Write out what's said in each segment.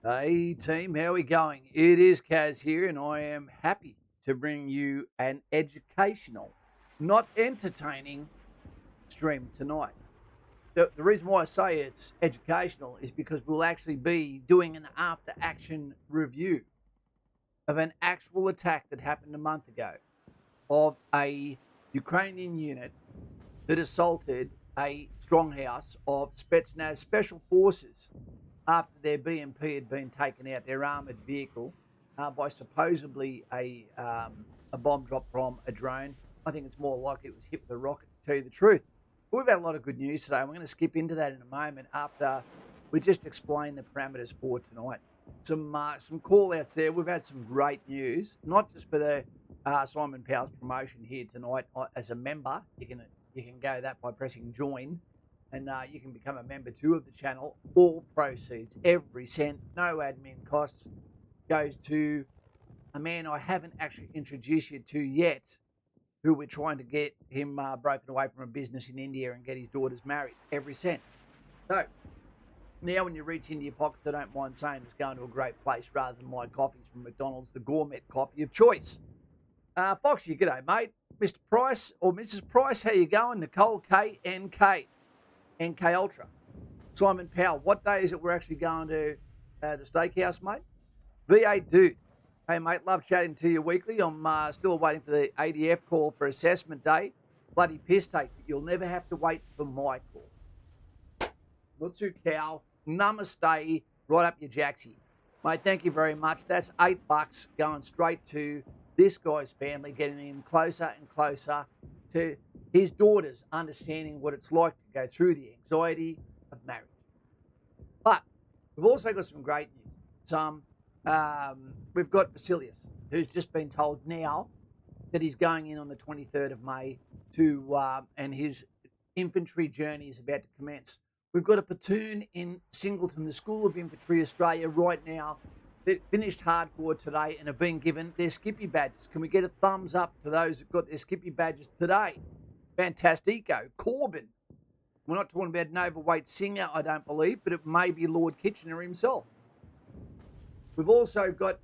Hey team, how we going? It is Kaz here, and I am happy to bring you an educational, not entertaining stream tonight. The reason why I say it's educational is because we'll actually be doing an after action review of an actual attack that happened a month ago of a Ukrainian unit that assaulted a stronghouse of Spetsnaz Special Forces after their BMP had been taken out, their armoured vehicle, by supposedly a bomb drop from a drone. I think it's more likely it was hit with a rocket, to tell you the truth. But we've had a lot of good news today. We're going to skip into that in a moment after we just explain the parameters for tonight. Some call outs there. We've had some great news, not just for the Simon Powell's promotion here tonight as a member. You can go that by pressing join, and you can become a member too of the channel. All proceeds, every cent, no admin costs, goes to a man I haven't actually introduced you to yet, who we're trying to get him broken away from a business in India and get his daughters married. Every cent. So now when you reach into your pockets, I don't mind saying it's going to a great place rather than my coffees from McDonald's, the gourmet coffee of choice. Foxy, g'day, mate. Mr. Price or Mrs. Price, how you going? Nicole K, NK Ultra. Simon Powell, what day is it we're actually going to the steakhouse, mate? V8 Dude. Hey, mate, love chatting to you weekly. I'm still waiting for the ADF call for assessment day. Bloody piss take, but you'll never have to wait for my call. Mutsu Cow, namaste, right up your jacksy. Mate, thank you very much. That's $8 going straight to this guy's family, getting him closer and closer to his daughters understanding what it's like to go through the anxiety of marriage. But we've also got some great news. We've got Basilius, who's just been told now that he's going in on the 23rd of May and his infantry journey is about to commence. We've got a platoon in Singleton, the School of Infantry Australia right now, that finished hardcore today and have been given their Skippy badges. Can we get a thumbs up to those that got their Skippy badges today? Fantastico. Corbin. We're not talking about an overweight singer, I don't believe, but it may be Lord Kitchener himself. We've also got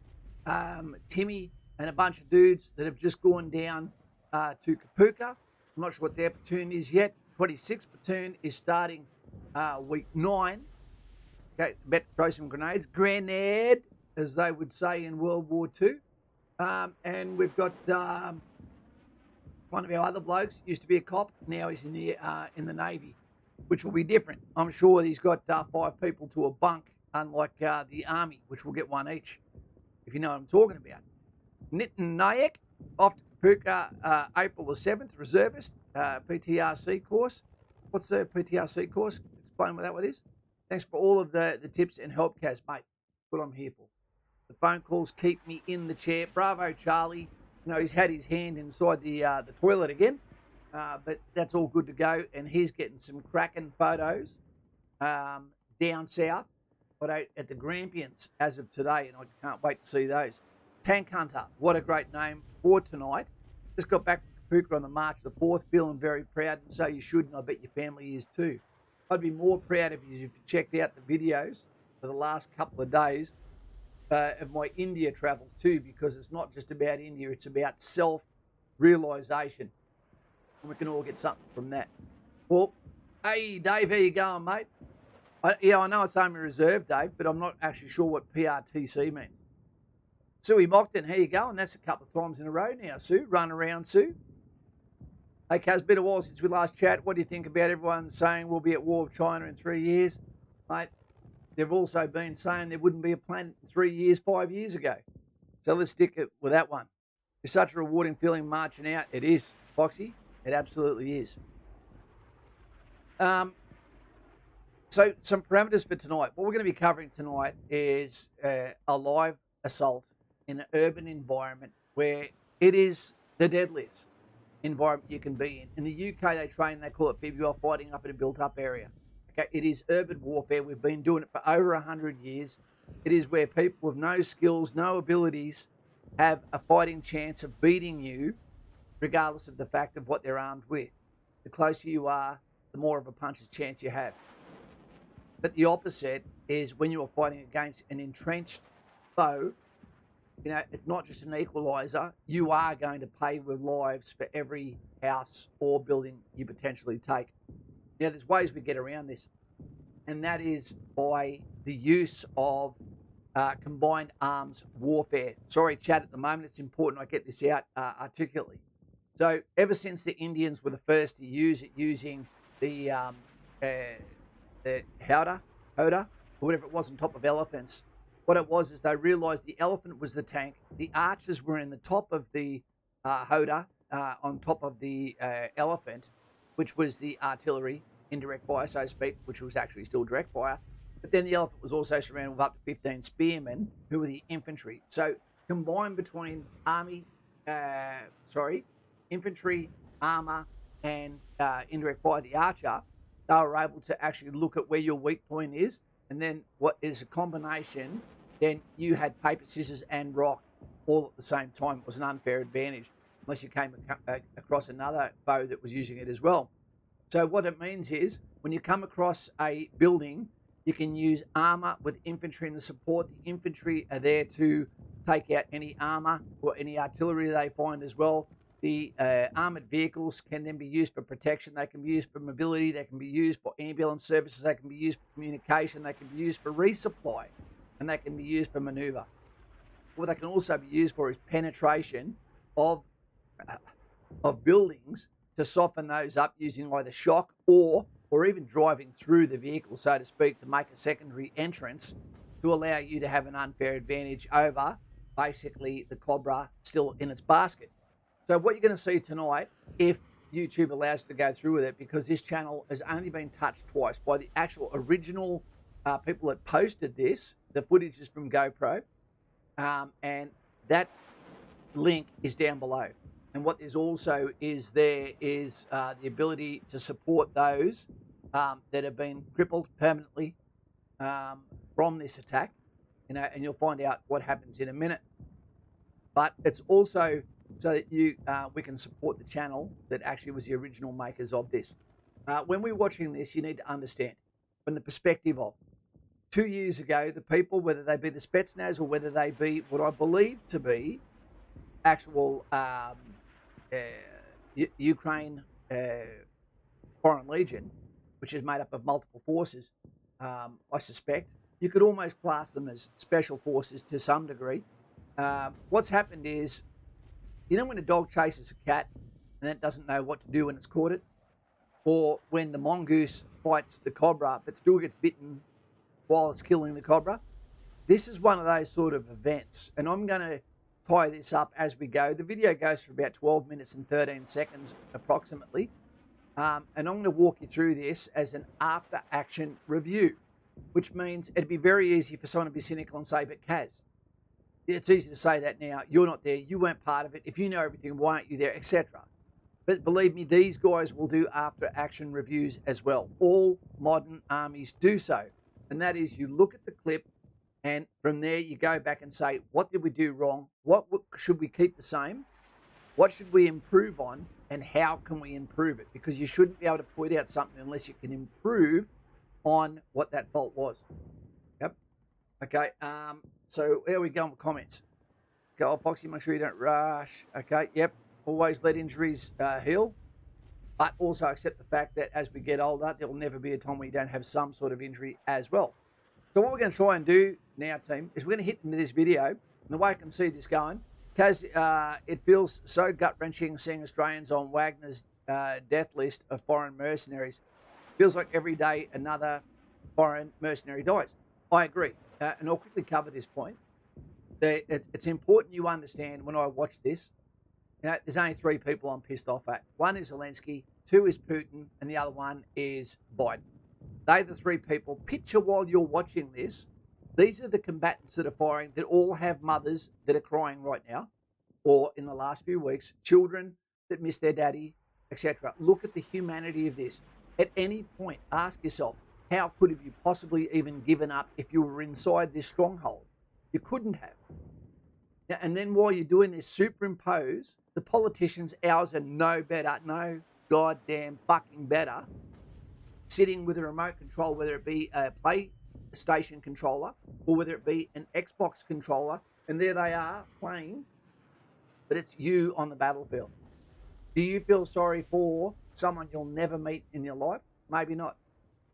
Timmy and a bunch of dudes that have just gone down to Kapuka. I'm not sure what their platoon is yet. 26th platoon is starting week 9. Okay, about to throw some grenades. Grenade, as they would say in World War II. And we've got one of our other blokes, used to be a cop, now he's in the Navy, which will be different. I'm sure he's got 5 people to a bunk, unlike the Army, which will get 1 each, if you know what I'm talking about. Nitin Nayak, off to Kapuka, April the 7th, reservist, PTRC course. What's the PTRC course? Explain what that one is. Thanks for all of the tips and help, Kaz, mate. What I'm here for. The phone calls keep me in the chair. Bravo, Charlie. You know, he's had his hand inside the toilet again, but that's all good to go. And he's getting some cracking photos down south, but at the Grampians as of today, and I can't wait to see those. Tank Hunter, what a great name for tonight. Just got back from Kapuka on the March the 4th, feeling very proud, and so you should, and I bet your family is too. I'd be more proud if you checked out the videos for the last couple of days of my India travels too, because it's not just about India, it's about self-realisation. And we can all get something from that. Well, hey, Dave, how you going, mate? I know it's Army Reserve, Dave, but I'm not actually sure what PRTC means. Suey Mockton, how you going? That's a couple of times in a row now, Sue. Run around, Sue. Hey, Kaz, been a while since we last chat. What do you think about everyone saying we'll be at war with China in 3 years? Mate, they've also been saying there wouldn't be a planet in 3 years, 5 years ago. So let's stick it with that one. It's such a rewarding feeling marching out. It is, Foxy. It absolutely is. So some parameters for tonight. What we're going to be covering tonight is a live assault in an urban environment where it is the deadliest environment you can be in. In the UK, they call it PBL, fighting up in a built-up area. Okay, it is urban warfare. We've been doing it for over 100 years. It is where people with no skills, no abilities, have a fighting chance of beating you, regardless of the fact of what they're armed with. The closer you are, the more of a puncher's chance you have. But the opposite is when you are fighting against an entrenched foe, it's not just an equaliser. You are going to pay with lives for every house or building you potentially take. Now, there's ways we get around this, and that is by the use of combined arms warfare. Sorry, chat, at the moment it's important I get this out articulately. So ever since the Indians were the first to use it, using the howdah, or whatever it was on top of elephants, what it was is they realised the elephant was the tank, the archers were in the top of the howdah, on top of the elephant, which was the artillery, indirect fire, so to speak, which was actually still direct fire. But then the elephant was also surrounded with up to 15 spearmen, who were the infantry. So combined between infantry, armour, and indirect fire, the archer, they were able to actually look at where your weak point is, and then what is a combination, then you had paper, scissors, and rock all at the same time. It was an unfair advantage, unless you came across another foe that was using it as well. So what it means is, when you come across a building, you can use armour with infantry in the support. The infantry are there to take out any armour or any artillery they find as well. The armoured vehicles can then be used for protection. They can be used for mobility. They can be used for ambulance services. They can be used for communication. They can be used for resupply. And they can be used for manoeuvre. What they can also be used for is penetration of buildings to soften those up using either shock or even driving through the vehicle, so to speak, to make a secondary entrance to allow you to have an unfair advantage over basically the cobra still in its basket. So what you're going to see tonight, if YouTube allows to go through with it, because this channel has only been touched twice by the actual original people that posted this, the footage is from GoPro, and that link is down below. And what there's also is there is the ability to support those that have been crippled permanently from this attack, and you'll find out what happens in a minute. But it's also so that we can support the channel that actually was the original makers of this. When we're watching this, you need to understand from the perspective of 2 years ago, the people, whether they be the Spetsnaz or whether they be what I believe to be actual Ukraine Foreign Legion, which is made up of multiple forces, I suspect. You could almost class them as special forces to some degree. What's happened is, when a dog chases a cat and it doesn't know what to do when it's caught it, or when the mongoose fights the cobra but still gets bitten while it's killing the cobra, this is one of those sort of events. And I'm going to tie this up as we go. The video goes for about 12 minutes and 13 seconds approximately. And I'm going to walk you through this as an after action review, which means it'd be very easy for someone to be cynical and say, but Kaz, it's easy to say that now. You're not there. You weren't part of it. If you know everything, why aren't you there, etc. But believe me, these guys will do after action reviews as well. All modern armies do so. And that is, you look at the clip, and from there you go back and say, what did we do wrong? What should we keep the same? What should we improve on? And how can we improve it? Because you shouldn't be able to point out something unless you can improve on what that fault was. Yep. Okay. So here we go with comments. Go, Foxy, make sure you don't rush. Okay. Yep. Always let injuries heal. But also accept the fact that as we get older, there will never be a time where you don't have some sort of injury as well. So what we're going to try and do now, team, is we're going to hit into this video. And the way I can see this going, Kaz, it feels so gut-wrenching seeing Australians on Wagner's death list of foreign mercenaries. Feels like every day another foreign mercenary dies. I agree. And I'll quickly cover this point. It's important you understand when I watch this, there's only three people I'm pissed off at. One is Zelensky, two is Putin, and the other one is Biden. They're the three people. Picture while you're watching this, these are the combatants that are firing that all have mothers that are crying right now, or in the last few weeks, children that miss their daddy, etc. Look at the humanity of this. At any point, ask yourself, how could have you possibly even given up if you were inside this stronghold? You couldn't have. Now, and then while you're doing this, superimpose the politicians, ours are no better, no goddamn fucking better sitting with a remote control, whether it be a PlayStation controller or whether it be an Xbox controller, and there they are playing, but it's you on the battlefield. Do you feel sorry for someone you'll never meet in your life? Maybe not.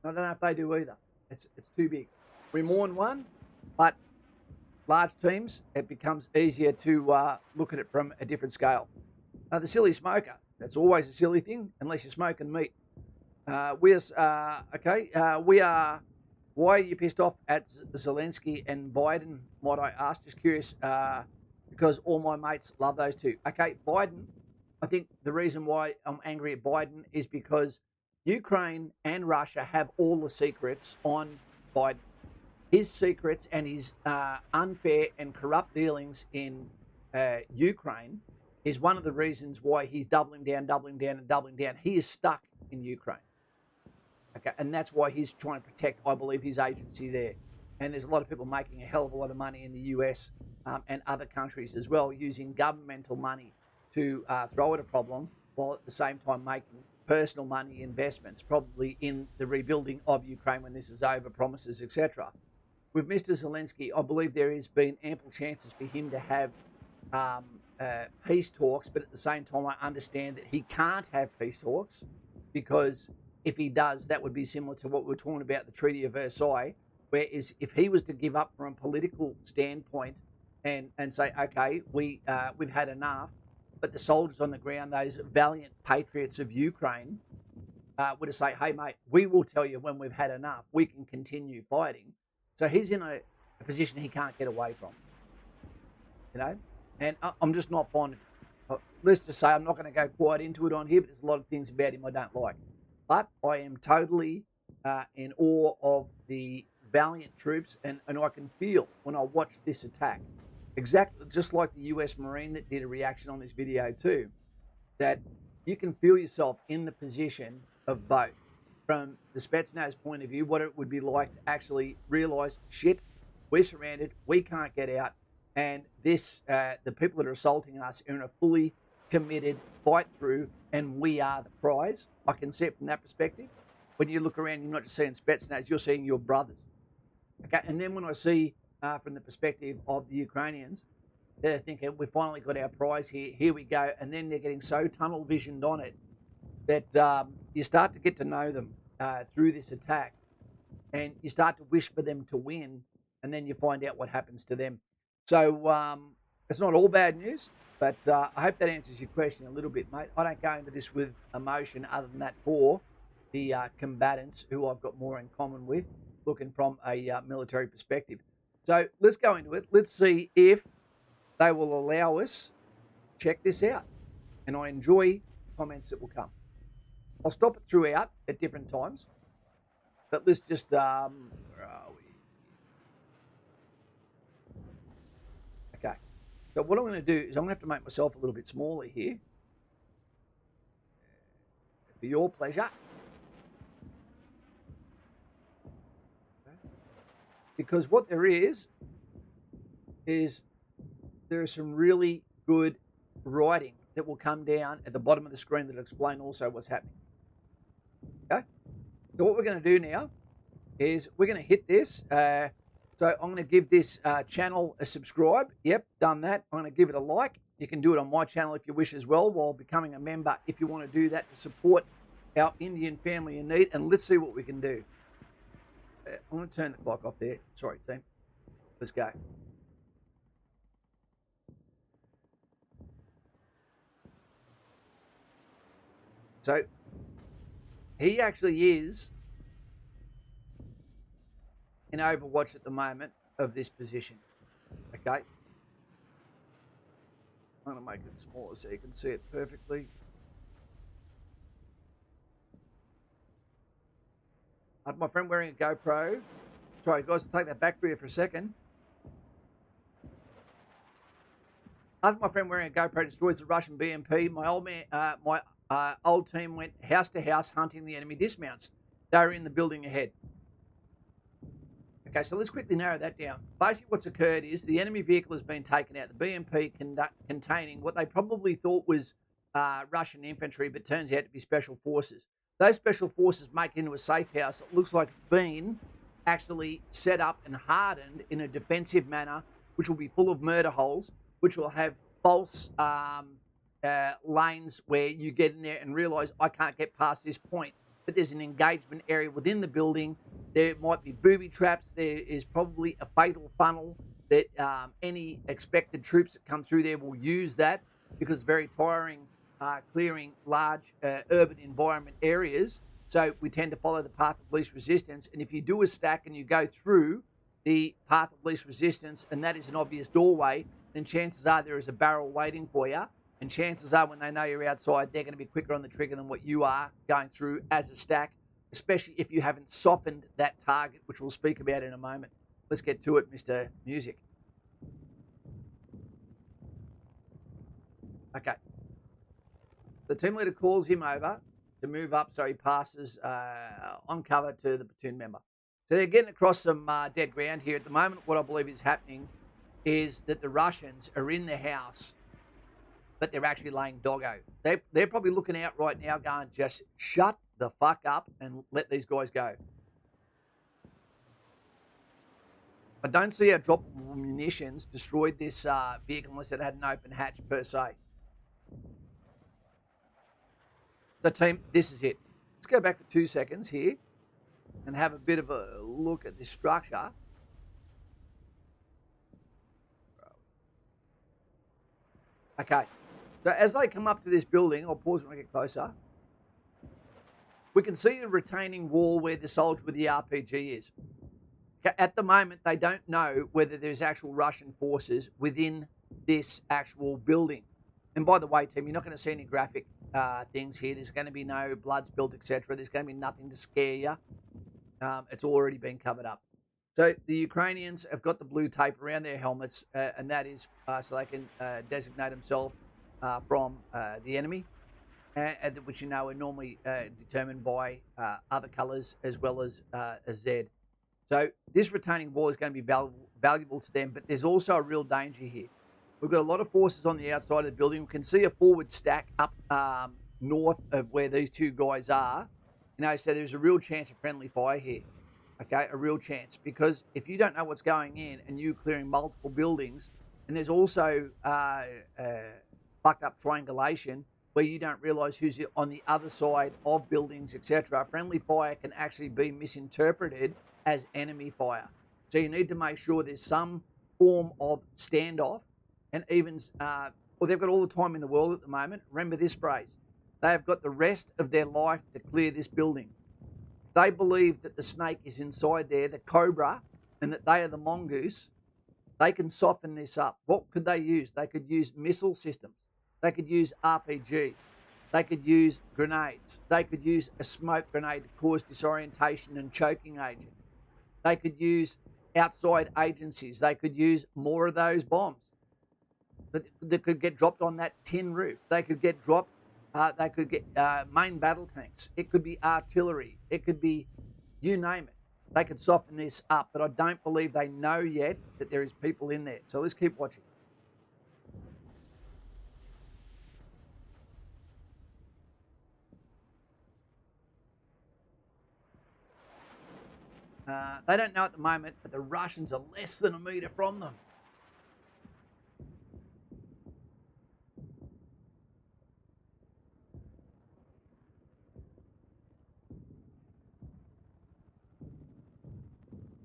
I don't know if they do either. It's too big. We mourn one, but large teams, it becomes easier to look at it from a different scale. The silly smoker, that's always a silly thing unless you're smoking meat. We are. Why are you pissed off at Zelensky and Biden? Might I ask? Just curious, because all my mates love those two. Okay, Biden. I think the reason why I'm angry at Biden is because Ukraine and Russia have all the secrets on Biden. His secrets and his unfair and corrupt dealings in Ukraine is one of the reasons why he's doubling down. He is stuck in Ukraine. Okay, and that's why he's trying to protect, I believe, his agency there. And there's a lot of people making a hell of a lot of money in the US and other countries as well, using governmental money to throw at a problem, while at the same time making personal money investments, probably in the rebuilding of Ukraine when this is over, promises, etc. With Mr. Zelensky, I believe there has been ample chances for him to have peace talks, but at the same time, I understand that he can't have peace talks because if he does, that would be similar to what we were talking about, the Treaty of Versailles, whereas if he was to give up from a political standpoint and say, okay, we've had enough, but the soldiers on the ground, those valiant patriots of Ukraine, were to say, hey, mate, we will tell you when we've had enough. We can continue fighting. So he's in a position he can't get away from, you know? And I'm just not fond of it. Let's just say I'm not going to go quite into it on here, but there's a lot of things about him I don't like. But I am totally in awe of the valiant troops, and I can feel when I watch this attack, exactly just like the US Marine that did a reaction on this video too, that you can feel yourself in the position of both. From the Spetsnaz point of view, what it would be like to actually realize, shit, we're surrounded, we can't get out, and this, the people that are assaulting us are in a fully committed fight through, and we are the prize. I can see it from that perspective. When you look around, you're not just seeing Spetsnaz, you're seeing your brothers. Okay, and then when I see from the perspective of the Ukrainians, they're thinking, we finally got our prize here we go, and then they're getting so tunnel visioned on it that you start to get to know them through this attack, and you start to wish for them to win, and then you find out what happens to them. So it's not all bad news, but I hope that answers your question a little bit, mate. I don't go into this with emotion other than that for the combatants who I've got more in common with, looking from a military perspective. So let's go into it. Let's see if they will allow us to check this out. And I enjoy comments that will come. I'll stop it throughout at different times. But let's just, where are we? Okay. So what I'm going to do is I'm going to have to make myself a little bit smaller here. For your pleasure. Because what there is there is some really good writing that will come down at the bottom of the screen that will explain also what's happening. Okay? So what we're going to do now is we're going to hit this. So I'm going to give this channel a subscribe. Yep, done that. I'm going to give it a like. You can do it on my channel if you wish as well, while becoming a member if you want to do that to support our Indian family in need. And let's see what we can do. I'm going to turn the clock off there. Sorry, team. Let's go. So he actually is in Overwatch at the moment of this position. Okay. I'm going to make it smaller so you can see it perfectly. I have my friend wearing a GoPro. Sorry, guys, take that back for you for a second. After my friend wearing a GoPro destroys the Russian BMP, my old team went house to house hunting the enemy dismounts. They were in the building ahead. Okay, so let's quickly narrow that down. Basically what's occurred is the enemy vehicle has been taken out. The BMP containing what they probably thought was Russian infantry, but turns out to be special forces. those special forces make it into a safe house. It looks like it's been actually set up and hardened in a defensive manner, which will be full of murder holes, which will have false lanes where you get in there and realize I can't get past this point. But there's an engagement area within the building. There might be booby traps. There is probably a fatal funnel that any expected troops that come through there will use that, because it's very tiring clearing large urban environment areas. So we tend to follow the path of least resistance. And if you do a stack and you go through the path of least resistance, and that is an obvious doorway, then chances are there is a barrel waiting for you. And chances are when they know you're outside, they're going to be quicker on the trigger than what you are going through as a stack, especially if you haven't softened that target, which we'll speak about in a moment. Let's get to it, Mr. Music. Okay. The team leader calls him over to move up so he passes on cover to the platoon member. So they're getting across some dead ground here. At the moment, what I believe is happening is that the Russians are in the house, but they're actually laying doggo. They're probably looking out right now going, just shut the fuck up and let these guys go. I don't see how droppable munitions destroyed this vehicle unless it had an open hatch per se. So team, this is it. Let's go back for 2 seconds here and have a bit of a look at this structure. Okay, so as they come up to this building, I'll pause when I get closer. We can see the retaining wall where the soldier with the RPG is. At the moment, they don't know whether there's actual Russian forces within this actual building. And by the way, team, you're not going to see any graphic things here. There's going to be no blood spilled, etc. There's going to be nothing to scare you. It's already been covered up. So the Ukrainians have got the blue tape around their helmets, and that is so they can designate themselves from the enemy, which you know are normally determined by other colours as well as a Z. So this retaining wall is going to be valuable to them, but there's also a real danger here. We've got a lot of forces on the outside of the building. We can see a forward stack up north of where these two guys are. You know, so there's a real chance of friendly fire here. Okay, a real chance, because if you don't know what's going in and you clearing multiple buildings, and there's also fucked up triangulation where you don't realise who's on the other side of buildings, etc. Friendly fire can actually be misinterpreted as enemy fire. So you need to make sure there's some form of standoff, and even, well, they've got all the time in the world at the moment. Remember this phrase: they have got the rest of their life to clear this building. They believe that the snake is inside there, the cobra, and that they are the mongoose. They can soften this up. What could they use? They could use missile systems. They could use RPGs. They could use grenades. They could use a smoke grenade to cause disorientation and choking agent. They could use outside agencies. They could use more of those bombs that could get dropped on that tin roof. They could get dropped. They could get main battle tanks. It could be artillery. It could be, you name it. They could soften this up, but I don't believe they know yet that there is people in there. So let's keep watching. They don't know at the moment, but the Russians are less than a metre from them.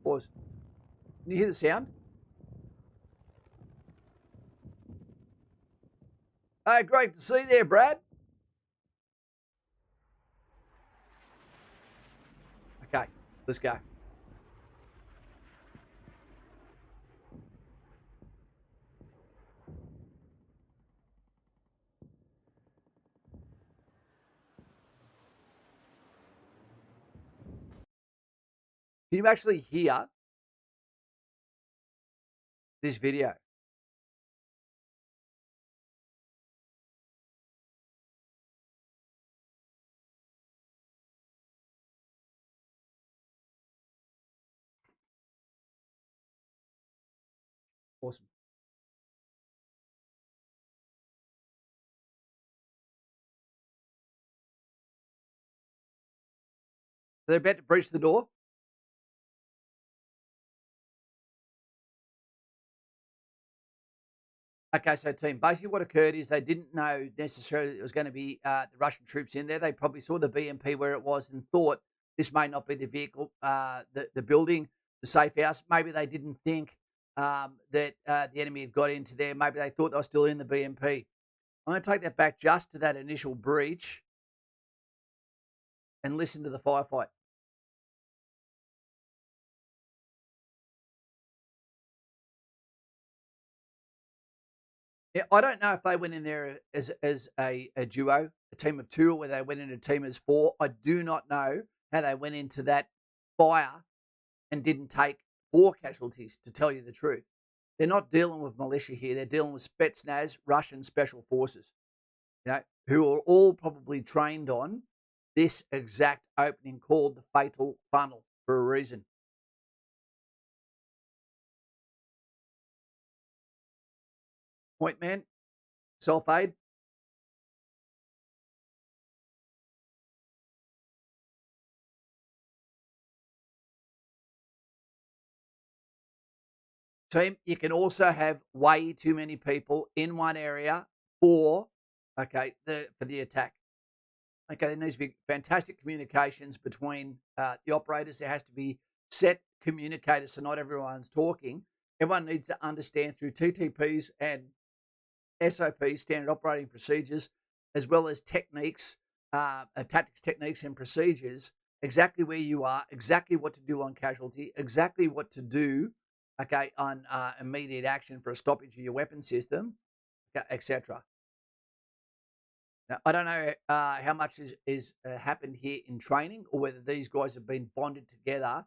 Pause. Can you hear the sound? Oh, great to see you there, Brad. Okay, let's go. Can you actually hear this video? Awesome. They're about to breach the door. Okay, so team, basically what occurred is they didn't know necessarily it was going to be the Russian troops in there. They probably saw the BMP where it was and thought this may not be the vehicle, the building, the safe house. Maybe they didn't think that the enemy had got into there. Maybe they thought they were still in the BMP. I'm going to take that back just to that initial breach and listen to the firefight. Yeah, I don't know if they went in there as a duo, a team of two, or whether they went in a team as four. I do not know how they went into that fire and didn't take four casualties, to tell you the truth. They're not dealing with militia here. They're dealing with Spetsnaz, Russian Special Forces, who are all probably trained on this exact opening called the fatal funnel for a reason. Point man, self-aid. Team, you can also have way too many people in one area for for the attack. Okay, there needs to be fantastic communications between the operators. There has to be set communicators, so not everyone's talking. Everyone needs to understand through TTPs and SOPs, standard operating procedures, as well as techniques, tactics, techniques, and procedures, exactly where you are, exactly what to do on casualty, exactly what to do, on immediate action for a stoppage of your weapon system, etc. Now, I don't know how much is happened here in training, or whether these guys have been bonded together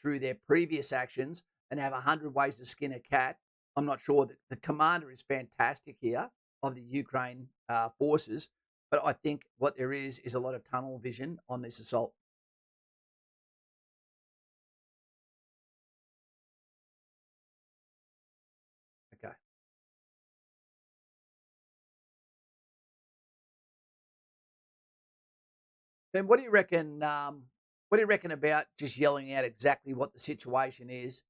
through their previous actions and have 100 ways to skin a cat. I'm not sure. That the commander is fantastic here of the Ukraine forces, but I think what there is a lot of tunnel vision on this assault. Okay. Then what do you reckon? What do you reckon about just yelling out exactly what the situation is?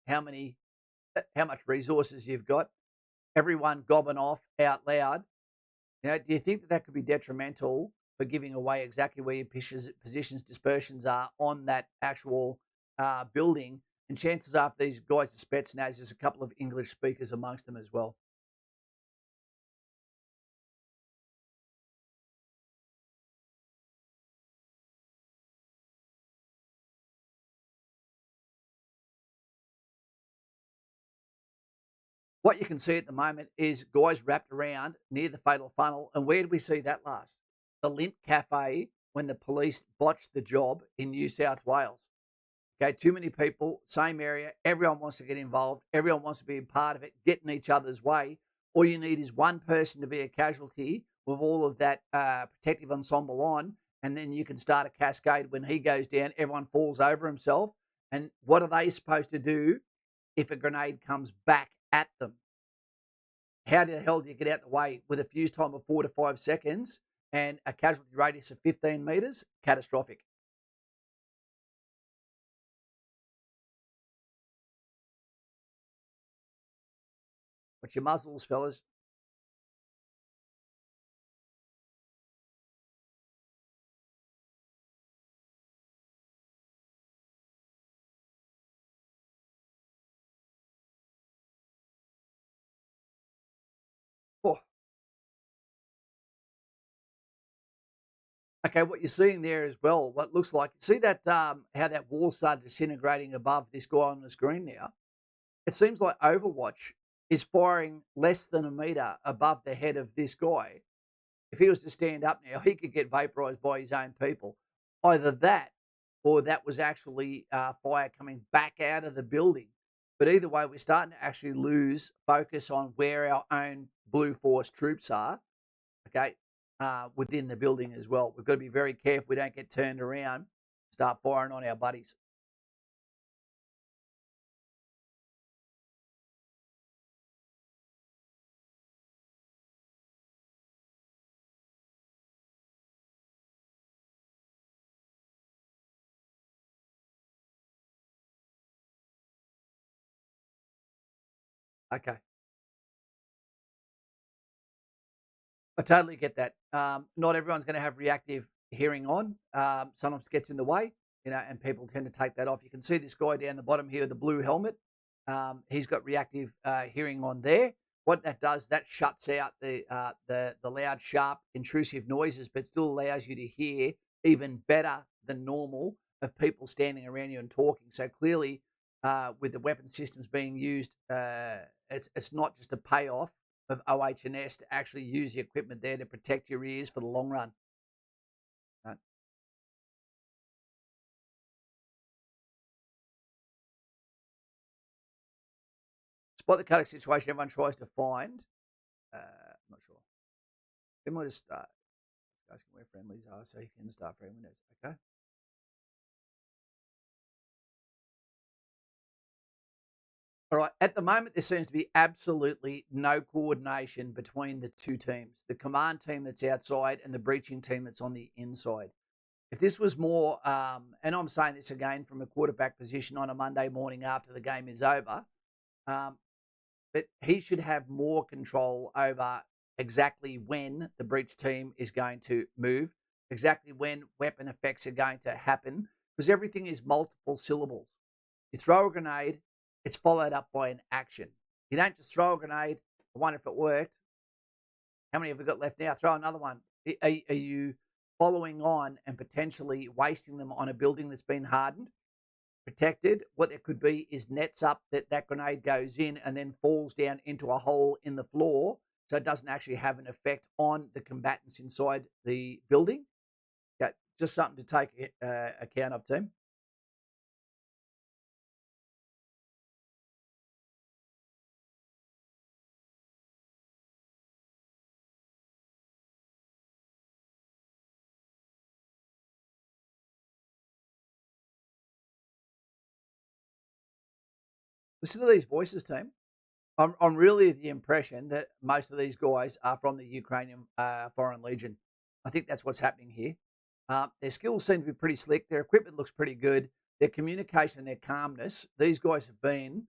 How much resources you've got? Everyone gobbing off out loud. Do you think that that could be detrimental for giving away exactly where your positions, dispersions are on that actual building? And chances are, if these guys are Spetsnaz, there's a couple of English speakers amongst them as well. What you can see at the moment is guys wrapped around near the fatal funnel. And where did we see that last? The Lint Cafe, when the police botched the job in New South Wales. Okay, too many people, same area. Everyone wants to get involved. Everyone wants to be a part of it, get in each other's way. All you need is one person to be a casualty with all of that protective ensemble on, and then you can start a cascade. When he goes down, everyone falls over himself. And what are they supposed to do if a grenade comes back at them? How the hell do you get out the way with a fuse time of 4 to 5 seconds and a casualty radius of 15 meters? Catastrophic. What's your muzzles, fellas? Oh, okay, what you're seeing there as well, what looks like, see that how that wall started disintegrating above this guy on the screen now? It seems like Overwatch is firing less than a meter above the head of this guy. If he was to stand up now, he could get vaporized by his own people. Either that, or that was actually fire coming back out of the building. But either way, we're starting to actually lose focus on where our own Blue Force troops are, okay, within the building as well. We've got to be very careful we don't get turned around, start firing on our buddies. Okay. I totally get that. Not everyone's going to have reactive hearing on. Sometimes gets in the way, and people tend to take that off. You can see this guy down the bottom here with the blue helmet. He's got reactive hearing on there. What that does, that shuts out the loud, sharp, intrusive noises, but still allows you to hear even better than normal of people standing around you and talking. So clearly, with the weapon systems being used, it's not just a payoff of OH&S to actually use the equipment there to protect your ears for the long run. Right. Spot the cutting situation everyone tries to find. I'm not sure. Then we'll just start asking where friendlies are so you can start free windows. Okay. All right. At the moment, there seems to be absolutely no coordination between the two teams, the command team that's outside and the breaching team that's on the inside. If this was more, and I'm saying this again from a quarterback position on a Monday morning after the game is over, um, but he should have more control over exactly when the breach team is going to move, exactly when weapon effects are going to happen, because everything is multiple syllables. You throw a grenade, it's followed up by an action. You don't just throw a grenade. I wonder if it worked. How many have we got left now? Throw another one. Are you following on and potentially wasting them on a building that's been hardened, protected? What there could be is nets up that grenade goes in and then falls down into a hole in the floor, so it doesn't actually have an effect on the combatants inside the building. Yeah, just something to take account of, team. Listen to these voices, team. I'm really of the impression that most of these guys are from the Ukrainian Foreign Legion. I think that's what's happening here. Their skills seem to be pretty slick. Their equipment looks pretty good. Their communication, their calmness. These guys have been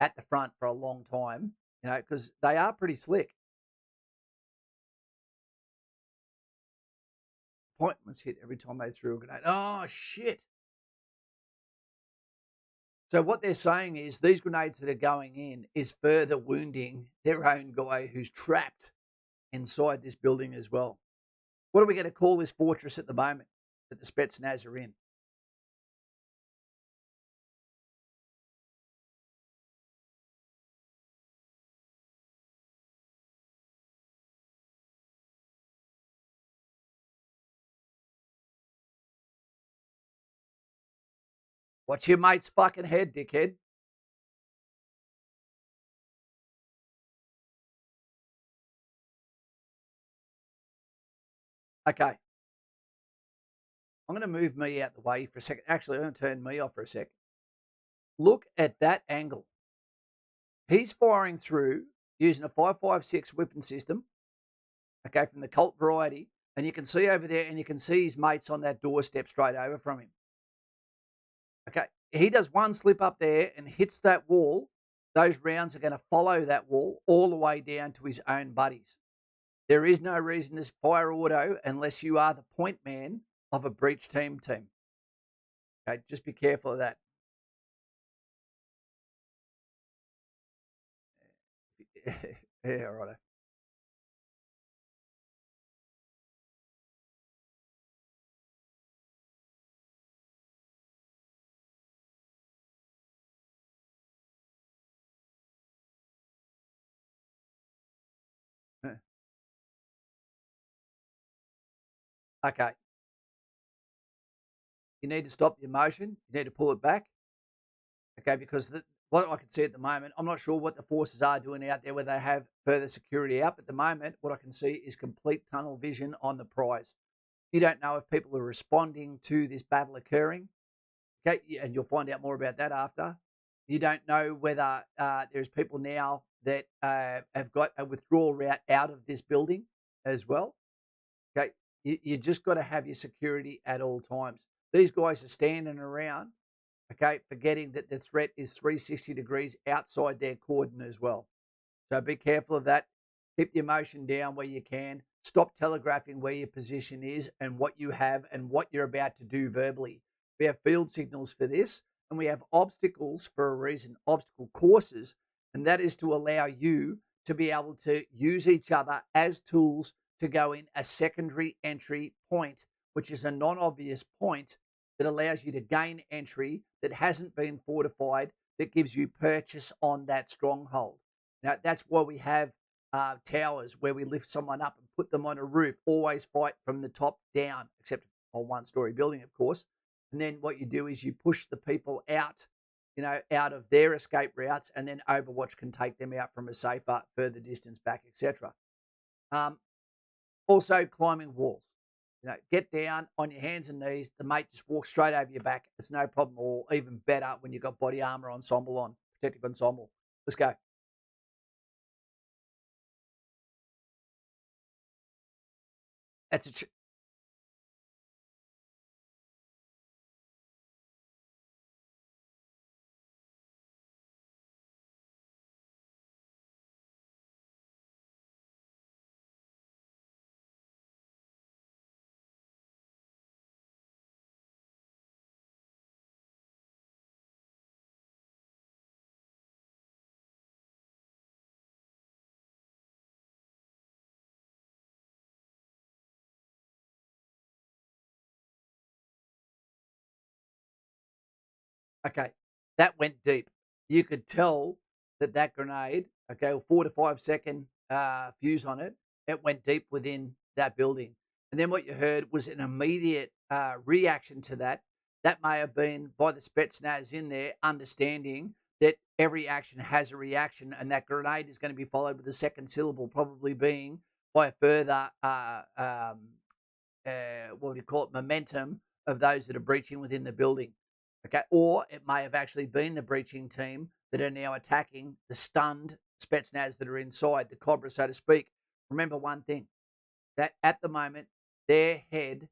at the front for a long time, because they are pretty slick. Point was hit every time they threw a grenade. Oh, shit. So what they're saying is these grenades that are going in is further wounding their own guy who's trapped inside this building as well. What are we going to call this fortress at the moment that the Spetsnaz are in? Watch your mate's fucking head, dickhead. Okay. I'm going to move me out the way for a second. Actually, I'm going to turn me off for a sec. Look at that angle. He's firing through using a 5.56 weapon system, okay, from the Colt variety. And you can see over there, and you can see his mates on that doorstep straight over from him. Okay. He does one slip up there and hits that wall. Those rounds are going to follow that wall all the way down to his own buddies. There is no reason to fire auto unless you are the point man of a breach team. Okay, just be careful of that. Yeah, right. Okay, you need to stop the emotion. You need to pull it back. Okay, because what I can see at the moment, I'm not sure what the forces are doing out there, whether they have further security up. At the moment, what I can see is complete tunnel vision on the prize. You don't know if people are responding to this battle occurring. Okay, and you'll find out more about that after. You don't know whether there's people now that have got a withdrawal route out of this building as well. Okay, you just got to have your security at all times. These guys are standing around okay, forgetting that the threat is 360 degrees outside their cordon as well. So be careful of that. Keep the emotion down where you can. Stop telegraphing where your position is and what you have and what you're about to do verbally. We have field signals for this, and we have obstacles for a reason, obstacle courses, and that is to allow you to be able to use each other as tools to go in a secondary entry point, which is a non-obvious point that allows you to gain entry that hasn't been fortified, that gives you purchase on that stronghold. Now, that's why we have towers where we lift someone up and put them on a roof. Always fight from the top down, except on one-story building, of course. And then what you do is you push the people out, out of their escape routes, and then Overwatch can take them out from a safer, further distance back, etc. Also, climbing walls. Get down on your hands and knees. The mate just walks straight over your back. It's no problem, or even better when you've got body armor ensemble on, protective ensemble. Let's go. That's a Okay, that went deep. You could tell that that grenade, okay, 4 to 5 second fuse on it, it went deep within that building. And then what you heard was an immediate reaction to that. That may have been by the Spetsnaz in there, understanding that every action has a reaction, and that grenade is going to be followed with a second syllable, probably being by a further, what do you call it, momentum of those that are breaching within the building. Okay, or it may have actually been the breaching team that are now attacking the stunned Spetsnaz that are inside, the Cobra, so to speak. Remember one thing, that at the moment, their head,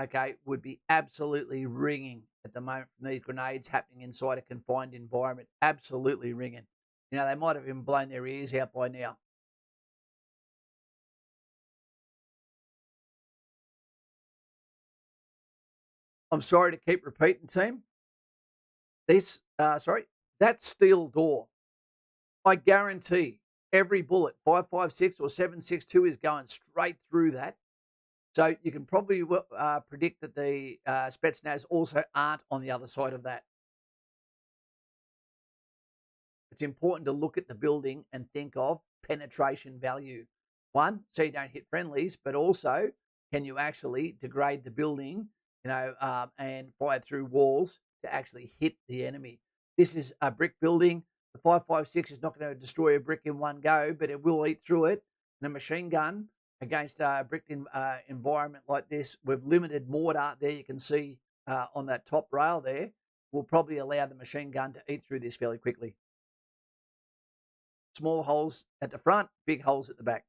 okay, would be absolutely ringing at the moment from these grenades happening inside a confined environment. Absolutely ringing. They might have even blown their ears out by now. I'm sorry to keep repeating, team. That steel door, I guarantee every bullet, 5.56 or 7.62, is going straight through that. So you can probably predict that the Spetsnaz also aren't on the other side of that. It's important to look at the building and think of penetration value. One, so you don't hit friendlies, but also, can you actually degrade the building, and fire through walls to actually hit the enemy? This is a brick building. The 5.56 is not going to destroy a brick in one go, but it will eat through it. And a machine gun against a brick environment like this with limited mortar, there you can see on that top rail there, will probably allow the machine gun to eat through this fairly quickly. Small holes at the front, big holes at the back.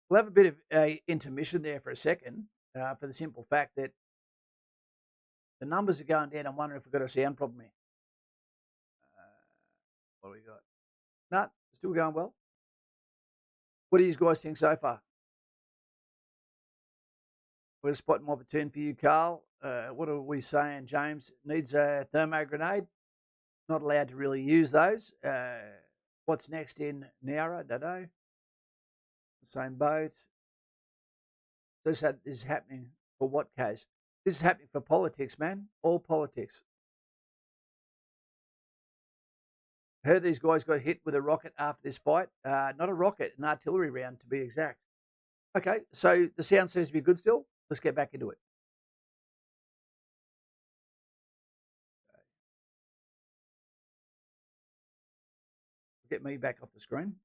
We'll have a bit of a intermission there for a second, for the simple fact that the numbers are going down. I'm wondering if we've got a sound problem here. What do we got? No, still going well. What do you guys think so far? We're spotting my platoon for you, Carl. What are we saying? James needs a thermo grenade. Not allowed to really use those. What's next in Nowra? Don't know. Same boat. This is happening for what case? This is happening for politics, man. All politics. Heard these guys got hit with a rocket after this fight. Not a rocket, an artillery round to be exact. Okay, so the sound seems to be good still. Let's get back into it. Get me back off the screen.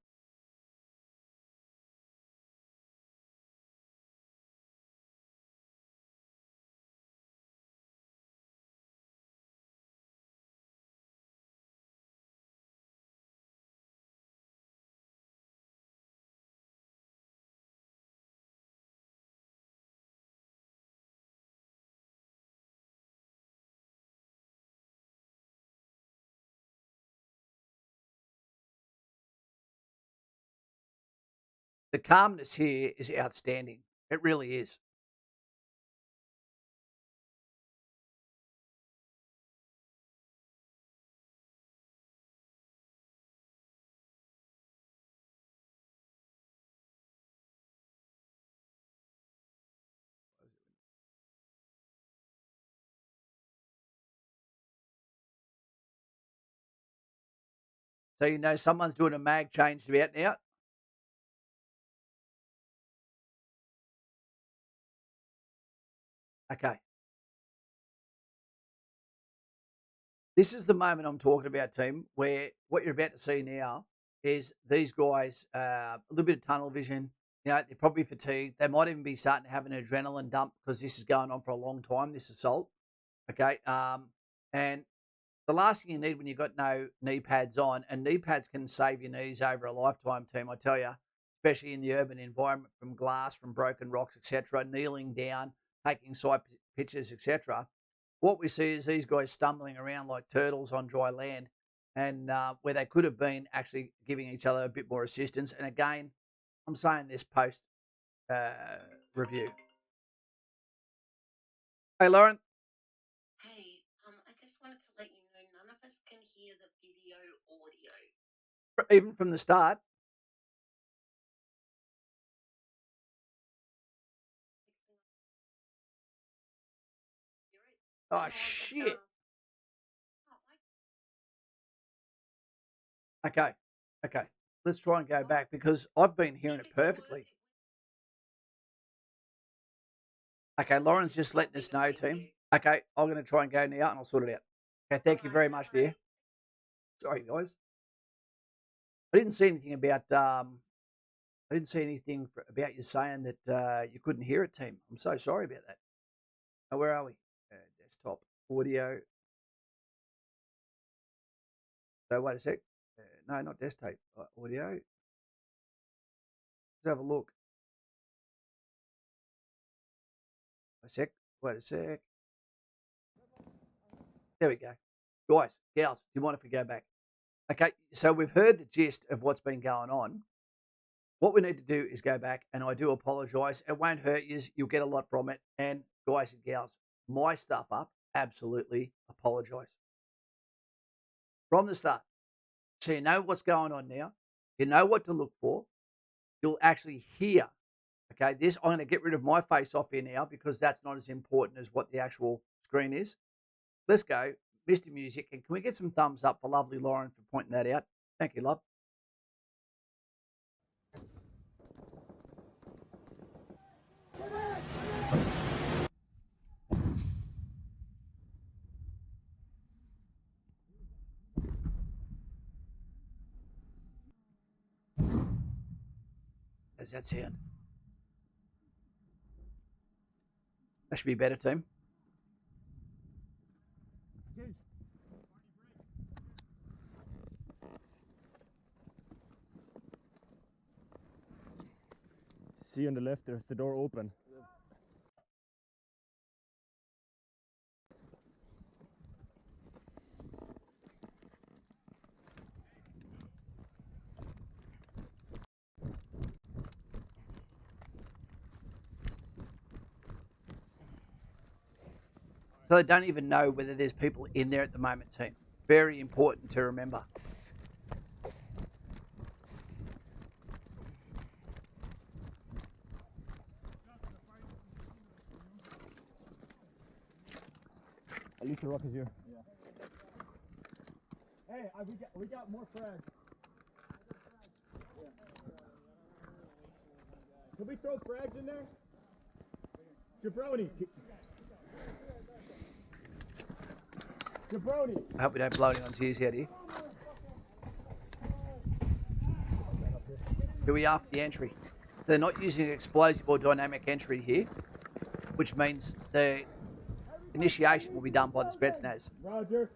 The calmness here is outstanding. It really is. So you know someone's doing a mag change about now. Okay. This is the moment I'm talking about, team, where what you're about to see now is these guys, a little bit of tunnel vision. You know, they're probably fatigued. They might even be starting to have an adrenaline dump because this is going on for a long time, this assault. Okay. And the last thing you need when you've got no knee pads on, and knee pads can save your knees over a lifetime, team, I tell you, especially in the urban environment, from glass, from broken rocks, etc., kneeling down, taking side pictures, etc. What we see is these guys stumbling around like turtles on dry land, and where they could have been actually giving each other a bit more assistance. And again, I'm saying this post uh, review. Hey, Lauren. Hey, I just wanted to let you know none of us can hear the video audio. Even from the start. Oh, shit. Okay. Okay. Let's try and go back because I've been hearing it perfectly. Okay. Lauren's just letting us know, team. Okay. I'm going to try and go now and I'll sort it out. Okay. Thank you very much, dear. Sorry, guys. I didn't see anything about you saying that you couldn't hear it, team. I'm so sorry about that. Oh, where are we? Desktop audio. So wait a sec. No, not desktop audio. Let's have a look. A sec. Wait a sec. There we go. Guys, gals, do you mind if we go back? Okay, so we've heard the gist of what's been going on. What we need to do is go back, and I do apologise. It won't hurt you. You'll get a lot from it. And guys and gals, my stuff up, absolutely apologise. From the start. So you know what's going on now. You know what to look for. You'll actually hear. Okay, this, I'm going to get rid of my face off here now because that's not as important as what the actual screen is. Let's go. Mr. Music. And can we get some thumbs up for lovely Lauren for pointing that out? Thank you, love. How's that sound? That should be better, team. See on the left, there's the door open. So they don't even know whether there's people in there at the moment, team. Very important to remember. At least the rock is here. Yeah. Hey, we got more frags. Can we throw frags in there? Jabroni. Jabroni. I hope we don't blow anyone's ears out here. Here we are for the entry. They're not using explosive or dynamic entry here, which means the initiation will be done by the Spetsnaz. Roger.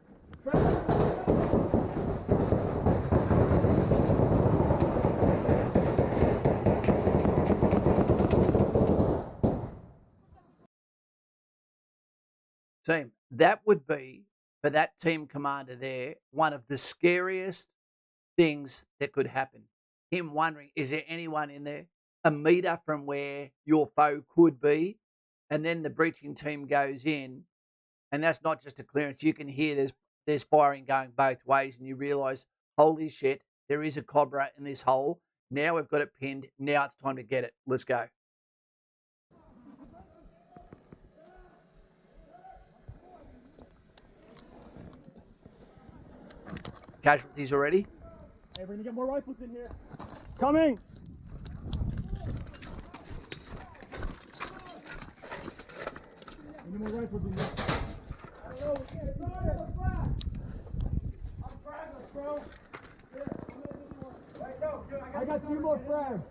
Team, that would be, for that team commander there, one of the scariest things that could happen. Him wondering, is there anyone in there a meter from where your foe could be? And then the breaching team goes in, and that's not just a clearance. You can hear there's firing going both ways, and you realise, holy shit, there is a Cobra in this hole. Now we've got it pinned. Now it's time to get it. Let's go. Casualties already? Hey, we're gonna get more rifles in here. Coming! We need more rifles in here. I got 2 more frags.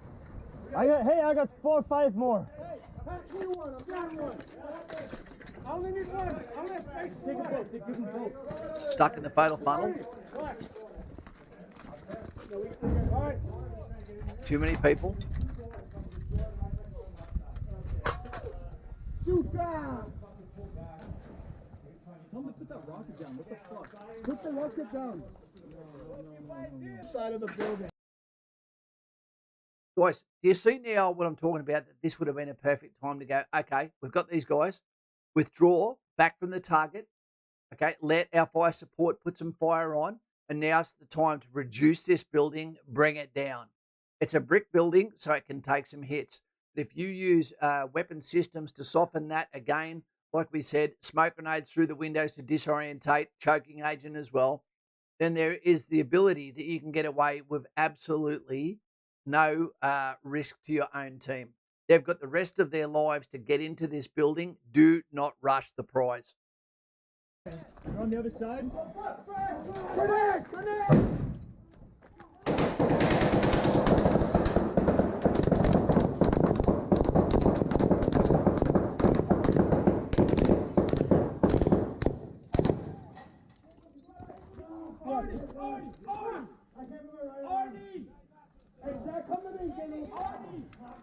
I got 4 or 5 more. Hey, pass me one. I'm down one. I only need one. I'm gonna take a boat. Stuck in the fatal funnel. Too many people. Shoot down! Tell them to put that rocket down. What the fuck? Put the rocket down. Side of the building. Guys, do you see now what I'm talking about? That this would have been a perfect time to go, okay, we've got these guys. Withdraw back from the target. Okay, let our fire support put some fire on. And now's the time to reduce this building, bring it down. It's a brick building, so it can take some hits. But if you use weapon systems to soften that, again, like we said, smoke grenades through the windows to disorientate, choking agent as well, then there is the ability that you can get away with absolutely no risk to your own team. They've got the rest of their lives to get into this building. Do not rush the prize. You're on the other side. Grenade! Grenade!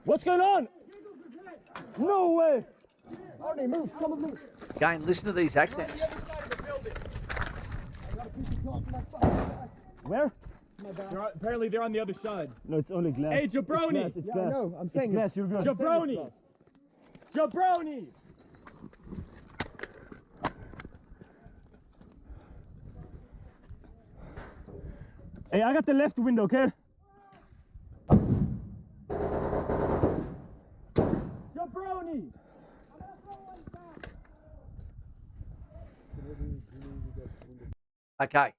What's going on? No way! Arnie, move! Come with me! Again, listen to these accents. Where? Apparently they're on the other side. No, it's only glass. Hey, jabroni! It's glass. No, I'm saying it's glass. You're good. Jabroni! Jabroni! Hey, I got the left window, okay? Jabroni! Okay.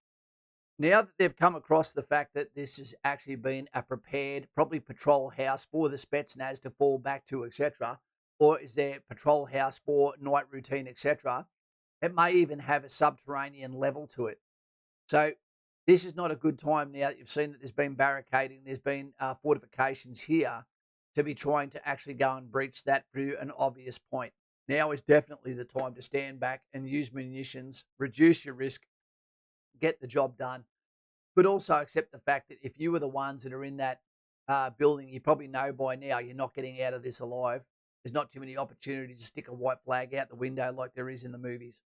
Now that they've come across the fact that this has actually been a prepared, probably patrol house for the Spetsnaz to fall back to, etc., or is there patrol house for night routine, etc., it may even have a subterranean level to it. So this is not a good time now that you've seen that there's been barricading, there's been fortifications here to be trying to actually go and breach that through an obvious point. Now is definitely the time to stand back and use munitions, reduce your risk, get the job done, but also accept the fact that if you were the ones that are in that building, you probably know by now you're not getting out of this alive. There's not too many opportunities to stick a white flag out the window like there is in the movies.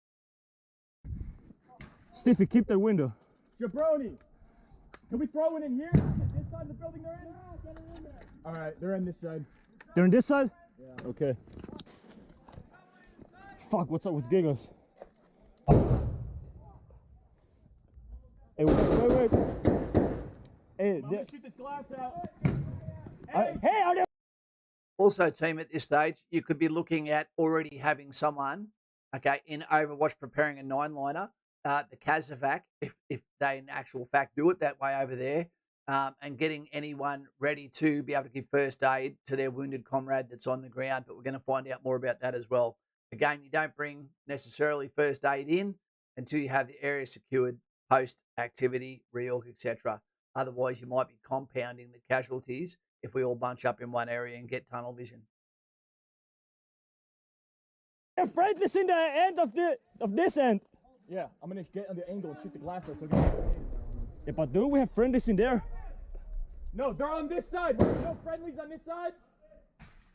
Stiffy, keep that window. Jabroni! Can we throw it in here? This side of the building they're in? Yeah, get it in there. All right, they're in this side. They're on this side? Yeah. Okay. Fuck, what's up with giggles? Hey, wait. Hey, I'm gonna shoot this glass out. hey, are there? Also, team, at this stage, you could be looking at already having someone, okay, in Overwatch preparing a 9-liner, the Kazovac, if they in actual fact do it that way over there, and getting anyone ready to be able to give first aid to their wounded comrade that's on the ground. But we're going to find out more about that as well. Again, you don't bring necessarily first aid in until you have the area secured, post-activity, reorg, etc. Otherwise, you might be compounding the casualties if we all bunch up in one area and get tunnel vision. They're friendless in the end of this end. Yeah, I'm gonna get on the angle and shoot the glass out. So yeah, but do we have friendlies in there? No, they're on this side. No friendlies on this side?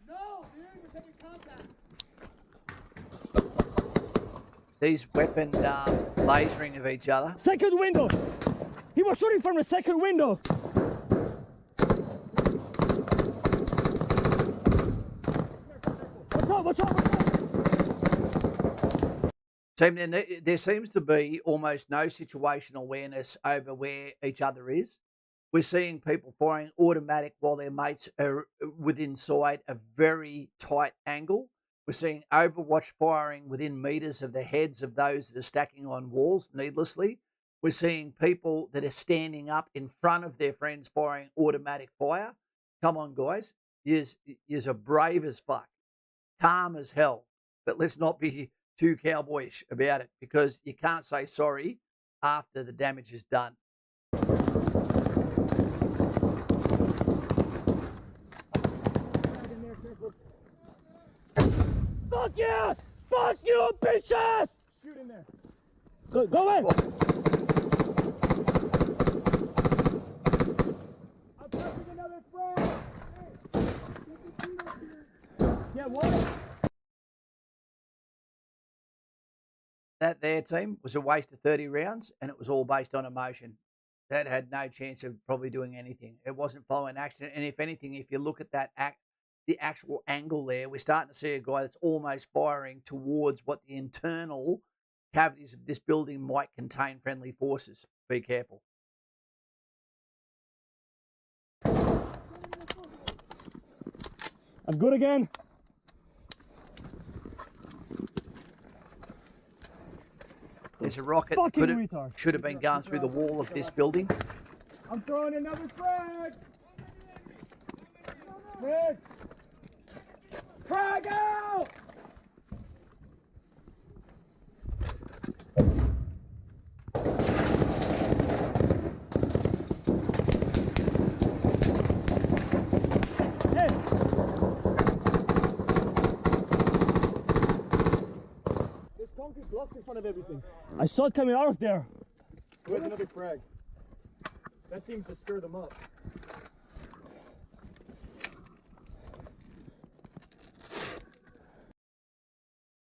No, they're in the second contact. These weapon lasering of each other. Second window. He was shooting from the second window. Watch out, watch out, watch out. Team, there seems to be almost no situational awareness over where each other is. We're seeing people firing automatic while their mates are within sight a very tight angle. We're seeing Overwatch firing within meters of the heads of those that are stacking on walls needlessly. We're seeing people that are standing up in front of their friends firing automatic fire. Come on, guys. You're brave as fuck, calm as hell. But let's not be too cowboyish about it, because you can't say sorry after the damage is done. Fuck yeah! Fuck you, bitches! Shoot in there. Go in! I'm taking another frag. Yeah, what? That there, team, was a waste of 30 rounds, and it was all based on emotion. That had no chance of probably doing anything. It wasn't following action. And if anything, if you look at that the actual angle there, we're starting to see a guy that's almost firing towards what the internal cavities of this building might contain friendly forces. Be careful. I'm good again. There's a rocket that should have been going through the wall of this building. I'm throwing another frag. Frag. Frag out! Hey! There's concrete blocks in front of everything. I saw it coming out of there. Where's another frag? That seems to stir them up.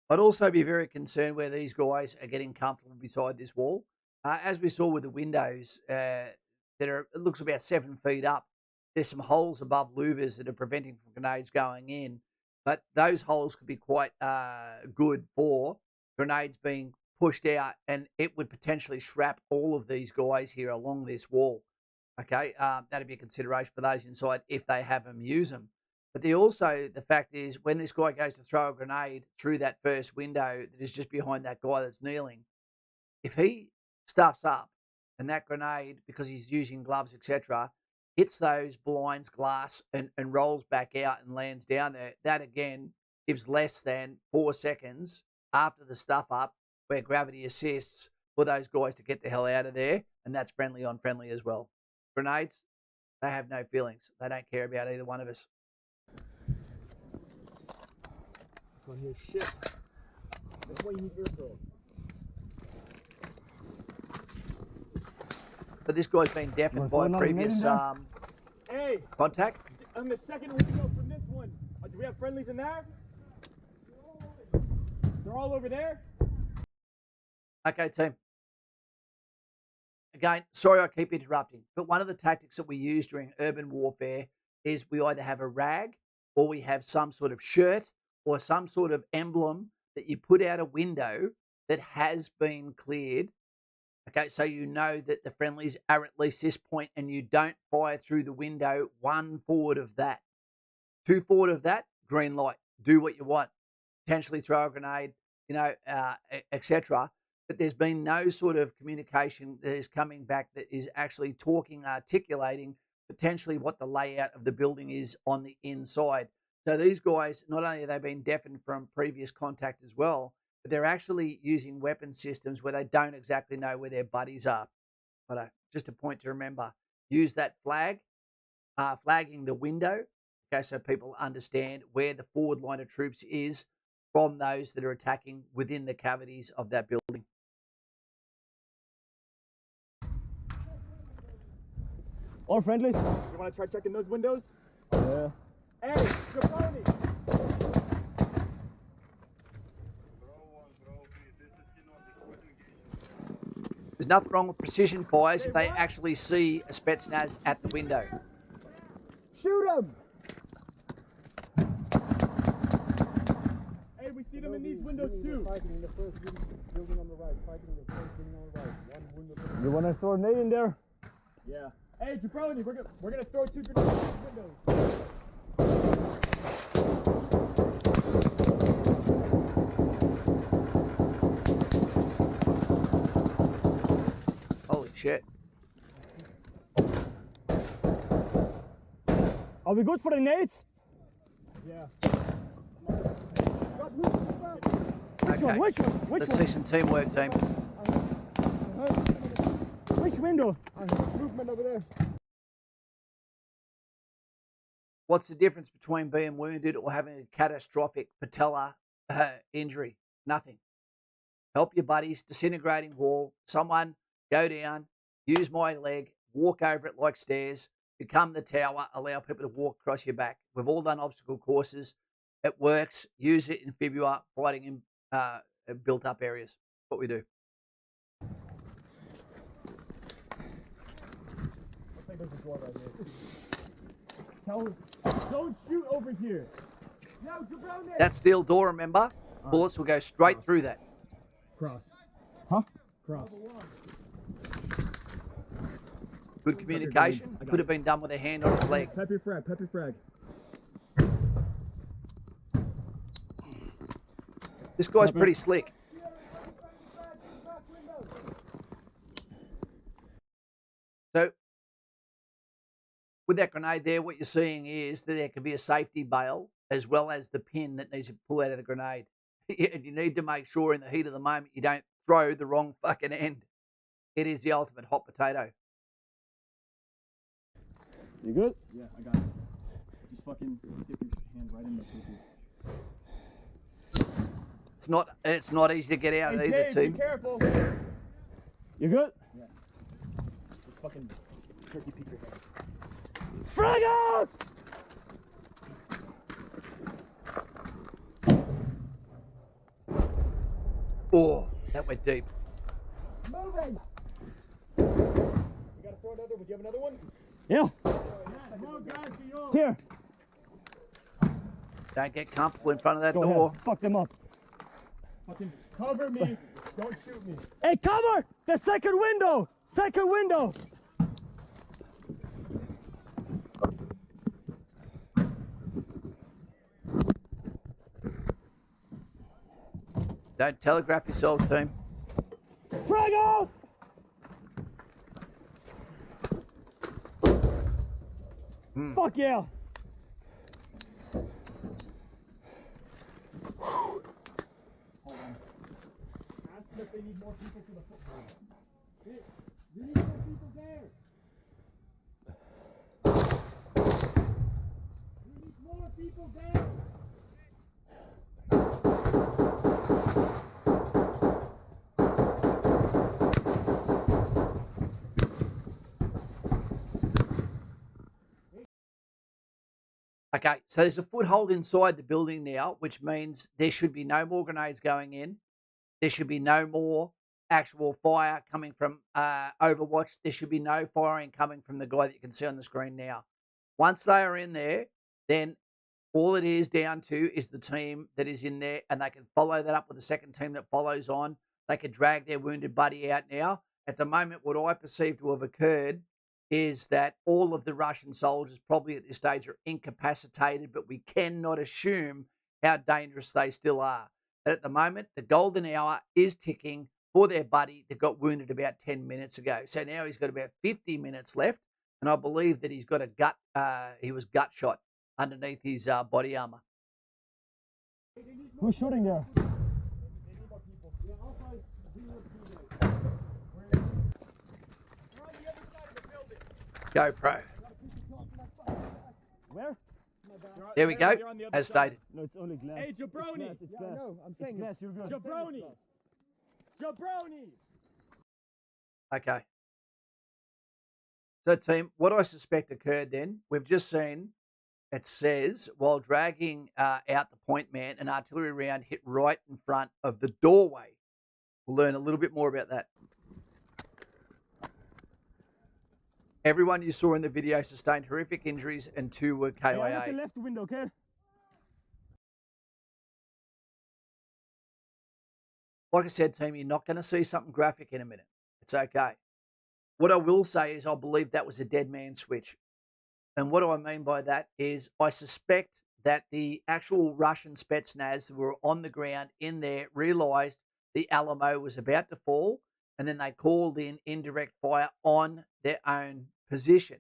I'd also be very concerned where these guys are getting comfortable beside this wall. As we saw with the windows that are, it looks about 7 feet up, there's some holes above louvers that are preventing from grenades going in. But those holes could be quite good for grenades being pushed out, and it would potentially shrap all of these guys here along this wall. Okay, that'd be a consideration for those inside if they have them, use them. But the fact is, when this guy goes to throw a grenade through that first window that is just behind that guy that's kneeling, if he stuffs up and that grenade, because he's using gloves, etc., hits those blinds, glass, and rolls back out and lands down there, that again gives less than 4 seconds after the stuff up where gravity assists for those guys to get the hell out of there, and that's friendly on friendly as well. Grenades, they have no feelings. They don't care about either one of us. On his ship. That's why you need airfield. But this guy's been deafened by previous Hey, contact. on the second window from this one, do we have friendlies in there? They're all over there? Okay, team. Again, sorry I keep interrupting, but one of the tactics that we use during urban warfare is we either have a rag or we have some sort of shirt or some sort of emblem that you put out a window that has been cleared. Okay, so you know that the friendlies are at least this point, and you don't fire through the window 1 forward of that. 2 forward of that, green light. Do what you want. Potentially throw a grenade, etc. But there's been no sort of communication that is coming back that is actually articulating potentially what the layout of the building is on the inside. So these guys, not only have they been deafened from previous contact as well, but they're actually using weapon systems where they don't exactly know where their buddies are. But just a point to remember, use that flag flagging the window, okay, so people understand where the forward line of troops is from those that are attacking within the cavities of that building. All friendlies. You want to try checking those windows? Yeah. Hey, jabroni! There's nothing wrong with precision fires if they actually see a Spetsnaz at the window. Shoot him! Hey, we see them in these windows too. Fighting in the first building on the right. Fighting in the first building on the right. One window. You want to throw a nade in there? Yeah. Hey, jabroni, we're gonna throw 2 grenades in these windows. Holy shit. Are we good for the nades? Yeah. Okay. Which one? Let's see some teamwork, team. Which window? Movement over there. What's the difference between being wounded or having a catastrophic patella injury? Nothing. Help your buddies, disintegrating wall, someone go down, use my leg, walk over it like stairs, become the tower, allow people to walk across your back. We've all done obstacle courses. It works. Use it in Fibua, fighting in built-up areas. What we do. I think there's a door right here. Don't shoot over here. No, jabroni! That steel door, remember? Bullets will go straight through that. Cross. Huh? Cross. Good communication. Could have been done with a hand on his leg. Pep your frag, pep your frag. This guy's pretty slick. So, with that grenade there, what you're seeing is that there can be a safety bail as well as the pin that needs to pull out of the grenade. And you need to make sure in the heat of the moment you don't throw the wrong fucking end. It is the ultimate hot potato. You good? Yeah, I got it. Just fucking stick your hand right in the poo-poo. It's not easy to get out Hey, either, Dave, team. be careful. You good? Yeah. Just fucking turkey peek your head. Frag out! Oh, that went deep. Moving! You gotta throw another. Would you have another one? Yeah. Here. Don't get comfortable in front of that Go door. ahead. Fuck them up. Fucking cover me. Don't shoot me. Hey, cover! The second window! Second window! Don't telegraph yourselves, team. Frag out! Fuck yeah! Hold on. Ask them if they need more people for the football. Hey, you need more people there. You need more people there. Okay, so there's a foothold inside the building now, which means there should be no more grenades going in. There should be no more actual fire coming from Overwatch. There should be no firing coming from the guy that you can see on the screen now. Once they are in there, then all it is down to is the team that is in there, and they can follow that up with the second team that follows on. They could drag their wounded buddy out now. At the moment, what I perceive to have occurred is that all of the Russian soldiers probably at this stage are incapacitated, but we cannot assume how dangerous they still are. But at the moment, the golden hour is ticking for their buddy that got wounded about 10 minutes ago. So now he's got about 50 minutes left, and I believe that he's got a he was gut shot underneath his body armor. Who's shooting there? GoPro. There we go, You're on the other as side. stated. No, it's only glass. Hey, jabroni! It's Yeah, glass. no, I'm saying it's glass. You're good. Jabroni! Jabroni! Okay. So, team, what I suspect occurred then, we've just seen, it says, while dragging out the point man, an artillery round hit right in front of the doorway. We'll learn a little bit more about that. Everyone you saw in the video sustained horrific injuries and 2 were Hey, I got the KIA. left window, okay? Like I said, team, you're not going to see something graphic in a minute. It's okay. What I will say is I believe that was a dead man switch. And what do I mean by that is I suspect that the actual Russian Spetsnaz who were on the ground in there realised the Alamo was about to fall, and then they called in indirect fire on their own position.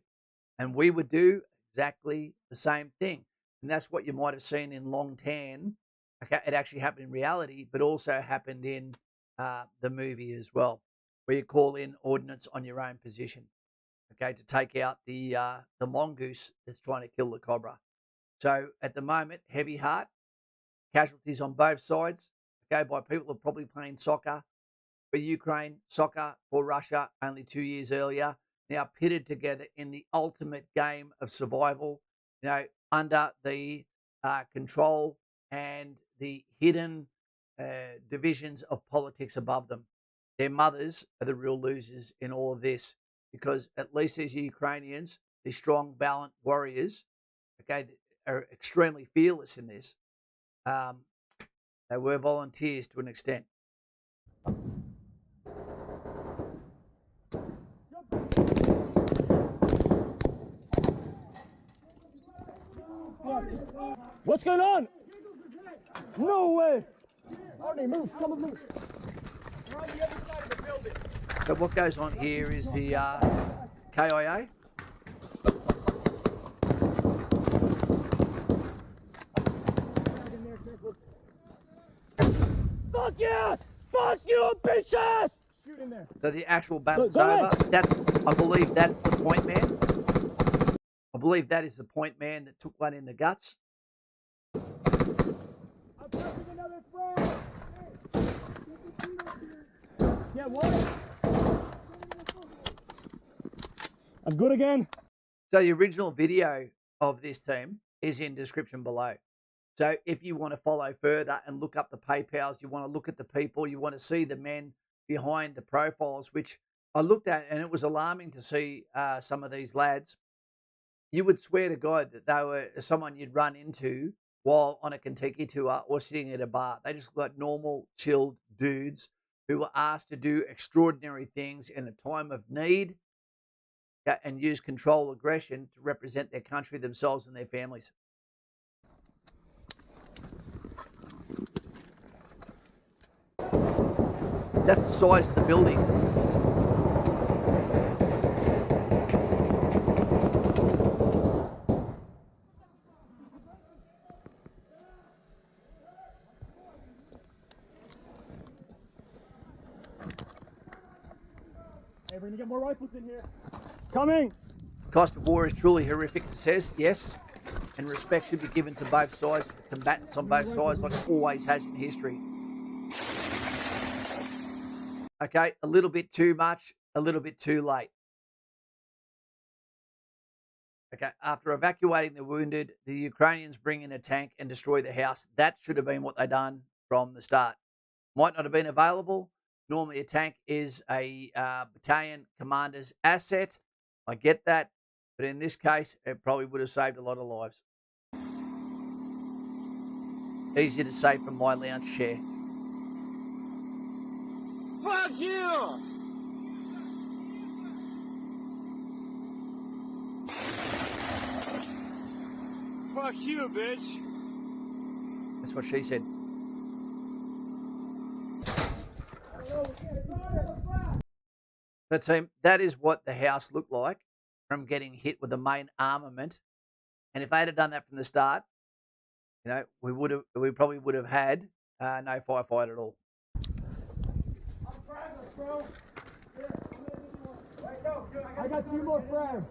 And we would do exactly the same thing. And that's what you might have seen in Long Tan. Okay, it actually happened in reality, but also happened in the movie as well, where you call in ordnance on your own position, okay, to take out the mongoose that's trying to kill the cobra. So at the moment, heavy heart, casualties on both sides, okay, by people who are probably playing soccer for Ukraine, soccer for Russia only 2 years earlier, now pitted together in the ultimate game of survival, you know, under the control and the hidden divisions of politics above them. Their mothers are the real losers in all of this, because at least these Ukrainians, these strong, valiant warriors, okay, are extremely fearless in this. They were volunteers to an extent. What's going on? No way! Arnie, move, come on, move. We're on the other side of the building. So what goes on here is the KIA. Fuck yes! Fuck you, bitches! Shoot in there. So the actual battle's Go over. ahead. I believe that's the point man. I believe that is the point man that took one in the guts. I'm pressing another frame. Yeah, what? I'm good again. So the original video of this team is in description below. So if you want to follow further and look up the PayPals, you want to look at the people, you want to see the men behind the profiles, which I looked at, and it was alarming to see some of these lads. You would swear to God that they were someone you'd run into while on a Kentucky tour or sitting at a bar. They just look like normal, chilled dudes who were asked to do extraordinary things in a time of need and use control aggression to represent their country, themselves, and their families. That's the size of the building. Hey, we're gonna get more rifles in here. Coming! Cost of war is truly horrific, it says, yes, and respect should be given to both sides, combatants on both sides, like it always has in history. Okay, a little bit too much, a little bit too late. Okay, after evacuating the wounded, the Ukrainians bring in a tank and destroy the house. That should have been what they done from the start. Might not have been available. Normally a tank is a battalion commander's asset. I get that. But in this case, it probably would have saved a lot of lives. Easier to say from my lounge chair. Fuck you! Fuck you, bitch! That's what she said. So team, that is what the house looked like from getting hit with the main armament. And if they had done that from the start, you know, we probably would have had no firefight at all. I got 2 more frags.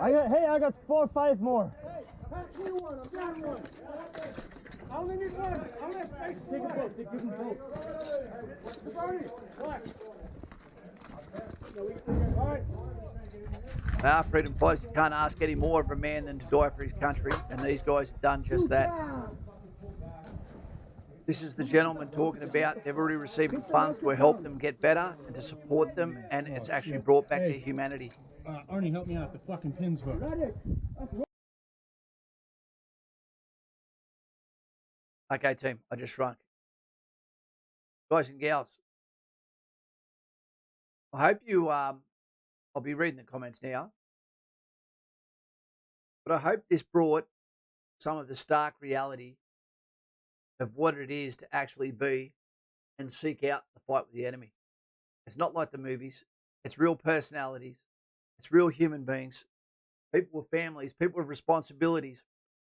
I got 4 or 5 more. Pass me one. I'm down one. I only need one. I only have space. Take a boat. Give him both. Bernie, relax. All right. Freedom fighters, you can't ask any more of a man than to die for his country, and these guys have done just that. This is the gentleman talking about they've already receiving funds to help them get better and to support them, and it's actually brought back their humanity. Arnie, help me out. The fucking pin's hooked. Okay, team, I just shrunk. Guys and gals, I hope you, I'll be reading the comments now, but I hope this brought some of the stark reality of what it is to actually be and seek out the fight with the enemy. It's not like the movies. It's real personalities. It's real human beings, people with families, people with responsibilities.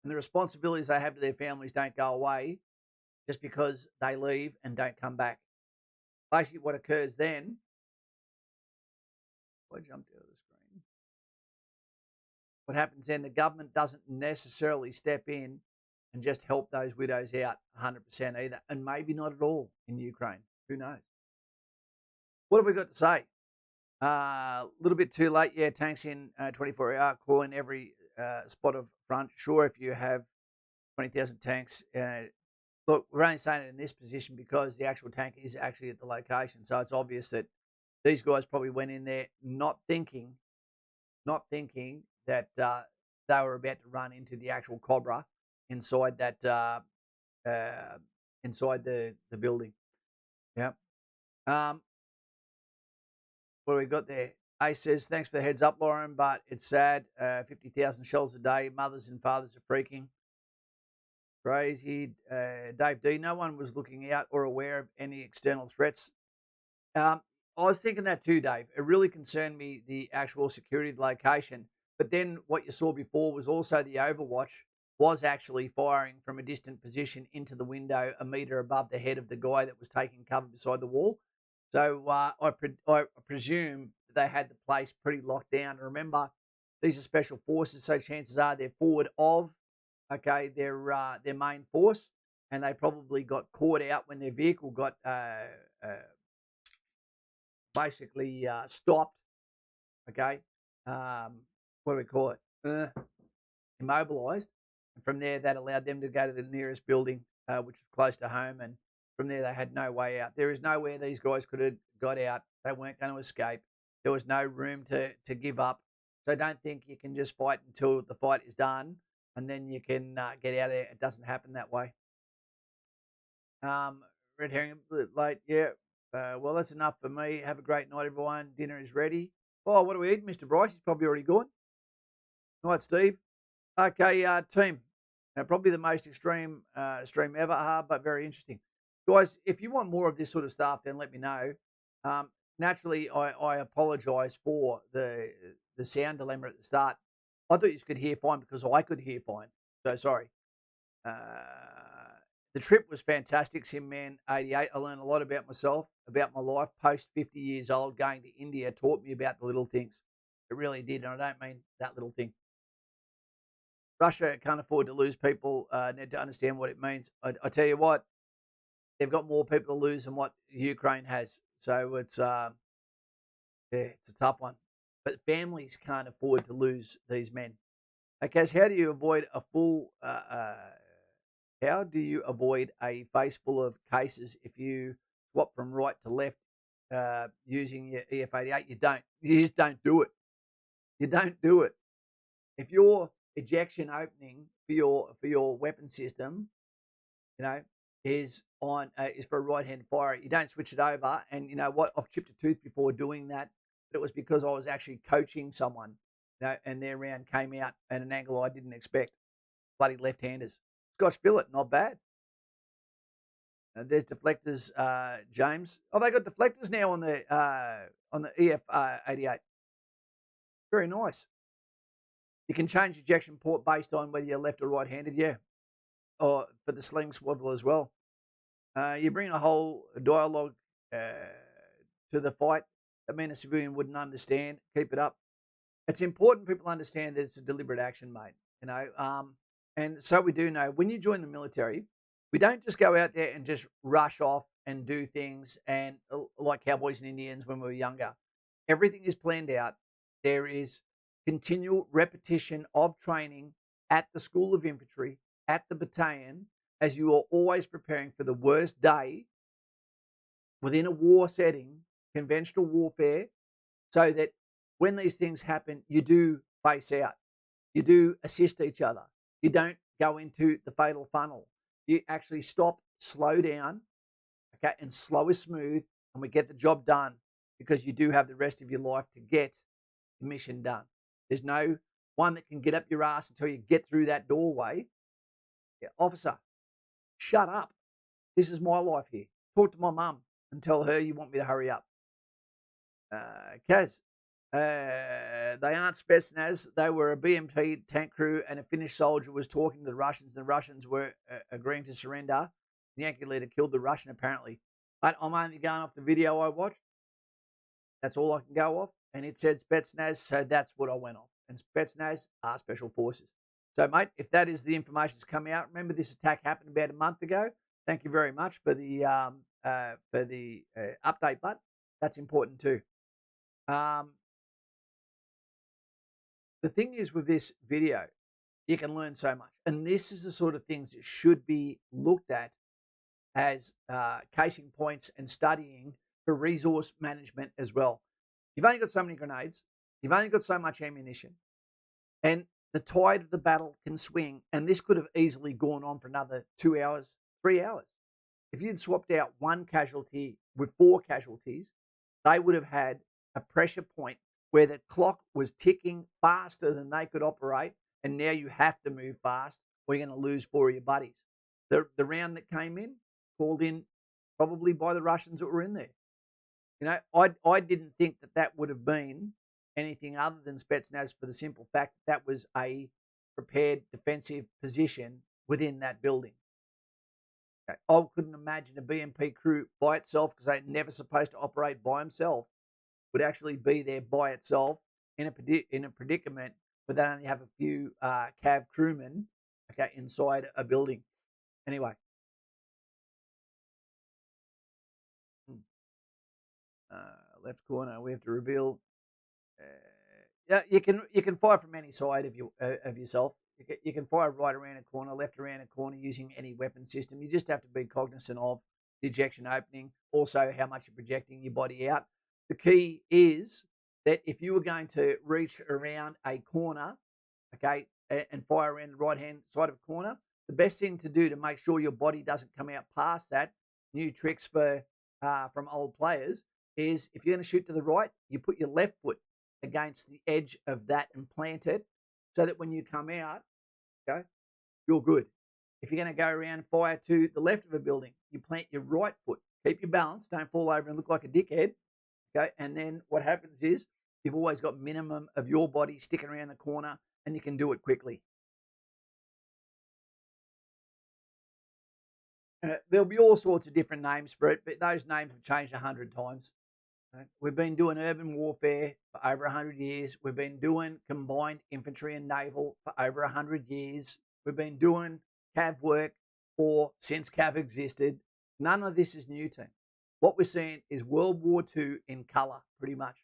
And the responsibilities they have to their families don't go away just because they leave and don't come back. Basically, what occurs then, I jumped out of the screen. What happens then, the government doesn't necessarily step in and just help those widows out 100% either, and maybe not at all in Ukraine. Who knows? What have we got to say? A little bit too late. Yeah, tanks in 24 hour, call in every spot of front. Sure, if you have 20,000 tanks. Look, we're only saying it in this position because the actual tank is actually at the location. So it's obvious that these guys probably went in there not thinking that they were about to run into the actual Cobra inside that inside the building. Yeah. What do we got there? Ace says, thanks for the heads up, Lauren, but it's sad. 50,000 shells a day. Mothers and fathers are freaking. Crazy. Dave D, no one was looking out or aware of any external threats. I was thinking that too, Dave. It really concerned me, the actual security of the location. But then what you saw before was also the Overwatch was actually firing from a distant position into the window a metre above the head of the guy that was taking cover beside the wall. So I presume they had the place pretty locked down. Remember, these are special forces, so chances are they're forward of, their main force, and they probably got caught out when their vehicle got basically stopped. Okay, what do we call it? Immobilized. And from there, that allowed them to go to the nearest building, which was close to home, and from there, they had no way out. There is nowhere these guys could have got out. They weren't going to escape. There was no room to give up. So don't think you can just fight until the fight is done and then you can get out of there. It doesn't happen that way. Red herring, a bit late. Yeah. Well, that's enough for me. Have a great night, everyone. Dinner is ready. Oh, what do we eat, Mr. Bryce? He's probably already gone. Night, Steve. Okay, team. Probably the most extreme stream ever, but very interesting. Guys, if you want more of this sort of stuff, then let me know. Naturally, I apologise for the sound dilemma at the start. I thought you could hear fine because I could hear fine. So sorry. The trip was fantastic, Simman 88. I learned a lot about myself, about my life. Post 50 years old, going to India taught me about the little things. It really did, and I don't mean that little thing. Russia can't afford to lose people. Need to understand what it means. I tell you what, they've got more people to lose than what Ukraine has. So it's it's a tough one. But families can't afford to lose these men. Okay, so how do you avoid a full? How do you avoid a face full of cases if you swap from right to left using your EF88? You don't. You just don't do it. You don't do it. If your ejection opening for your weapon system, is for a right-hand fire, you don't switch it over. And you know what? I've chipped a tooth before doing that, but it was because I was actually coaching someone, and their round came out at an angle I didn't expect. Bloody left-handers. Scotch fillet, not bad. There's deflectors, James. Oh, they got deflectors now on the EF88. Very nice. You can change ejection port based on whether you're left or right-handed, yeah. Or for the sling swivel as well. You bring a whole dialogue to the fight. I mean, a civilian wouldn't understand. Keep it up. It's important people understand that it's a deliberate action, mate. you know. And so we do know when you join the military, we don't just go out there and just rush off and do things and like cowboys and Indians when we were younger. Everything is planned out. There is continual repetition of training at the School of Infantry, at the battalion, as you are always preparing for the worst day within a war setting, conventional warfare, so that when these things happen, you do face out. You do assist each other. You don't go into the fatal funnel. You actually stop, slow down, okay, and slow is smooth, and we get the job done because you do have the rest of your life to get the mission done. There's no one that can get up your ass until you get through that doorway. Yeah, officer, shut up. This is my life here. Talk to my mum and tell her you want me to hurry up. Kaz, they aren't Spetsnaz. They were a BMP tank crew, and a Finnish soldier was talking to the Russians. The Russians were agreeing to surrender. The Yankee leader killed the Russian, apparently. But I'm only going off the video I watched. That's all I can go off. And it said Spetsnaz, so that's what I went off. And Spetsnaz are Special Forces. So, mate, if that is the information that's come out, remember this attack happened about a month ago. Thank you very much for the update, bud. That's important too. The thing is with this video, you can learn so much. And this is the sort of things that should be looked at as casing points and studying for resource management as well. You've only got so many grenades. You've only got so much ammunition. And the tide of the battle can swing. And this could have easily gone on for another 2 hours, 3 hours. If you'd swapped out one casualty with 4 casualties, they would have had a pressure point where the clock was ticking faster than they could operate, and now you have to move fast or you're going to lose 4 of your buddies. The round that came in, called in probably by the Russians that were in there. You know, I didn't think that would have been anything other than Spetsnaz for the simple fact that was a prepared defensive position within that building. Okay. I couldn't imagine a BMP crew by itself, because they're never supposed to operate by themselves, would actually be there by itself in a predicament where they only have a few cav crewmen, okay, inside a building. Anyway, left corner, we have to reveal. Yeah, you can fire from any side of yourself. You can fire right around a corner, left around a corner, using any weapon system. You just have to be cognizant of the ejection opening, also how much you're projecting your body out. The key is that if you were going to reach around a corner, okay, and fire around the right-hand side of a corner, the best thing to do to make sure your body doesn't come out past that, new tricks for from old players, is if you're going to shoot to the right, you put your left foot against the edge of that and plant it, so that when you come out, okay, you're good. If you're going to go around and fire to the left of a building, you plant your right foot. Keep your balance. Don't fall over and look like a dickhead. Okay, and then what happens is you've always got minimum of your body sticking around the corner, and you can do it quickly. There'll be all sorts of different names for it, but those names have changed 100 times. Right? We've been doing urban warfare for over 100 years. We've been doing combined infantry and naval for over 100 years. We've been doing cav work since cav existed. None of this is new, team. What we're seeing is World War II in colour, pretty much.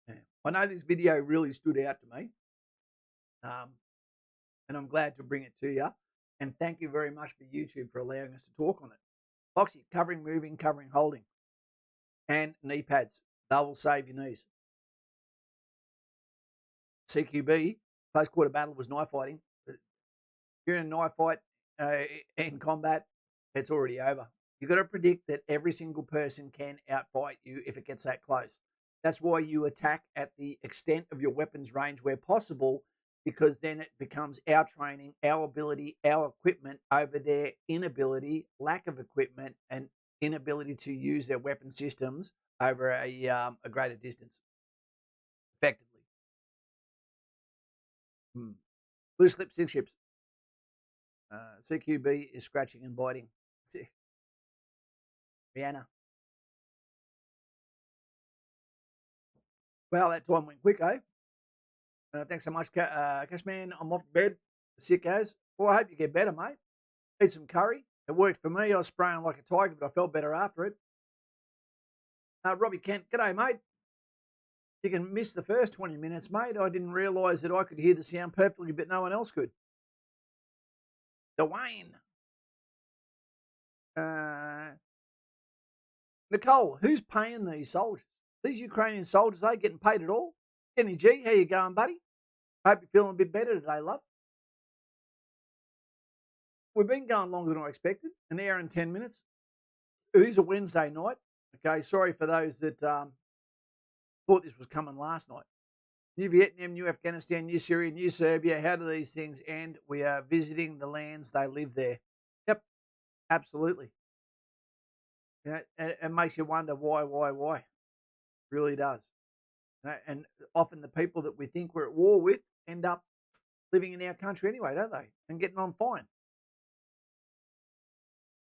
Yeah. I know this video really stood out to me, and I'm glad to bring it to you. And thank you very much for YouTube for allowing us to talk on it. Foxy, covering, moving, covering, holding. And knee pads. They will save your knees. CQB, close quarter battle, was knife fighting. If you're in a knife fight in combat, it's already over. You've got to predict that every single person can outfight you if it gets that close. That's why you attack at the extent of your weapons range where possible, because then it becomes our training, our ability, our equipment over their inability, lack of equipment, and inability to use their weapon systems over a greater distance effectively. Blue slip, 6 ships. CQB is scratching and biting. Rihanna. Well, that time went quick, eh? Thanks so much, Cashman. I'm off to bed. Sick as. Well, I hope you get better, mate. Eat some curry. It worked for me. I was spraying like a tiger, but I felt better after it. Robbie Kent, g'day, mate. You can miss the first 20 minutes, mate. I didn't realise that I could hear the sound perfectly, but no one else could. Dwayne. Nicole, who's paying these soldiers? These Ukrainian soldiers, are they getting paid at all? Kenny G, how you going, buddy? Hope you're feeling a bit better today, love. We've been going longer than I expected, an hour and 10 minutes. It is a Wednesday night. Okay, sorry for those that thought this was coming last night. New Vietnam, New Afghanistan, New Syria, New Serbia. How do these things end? We are visiting the lands they live there. Yep, absolutely. Yeah, it makes you wonder why. Really does. And often the people that we think we're at war with end up living in our country anyway, don't they? And getting on fine.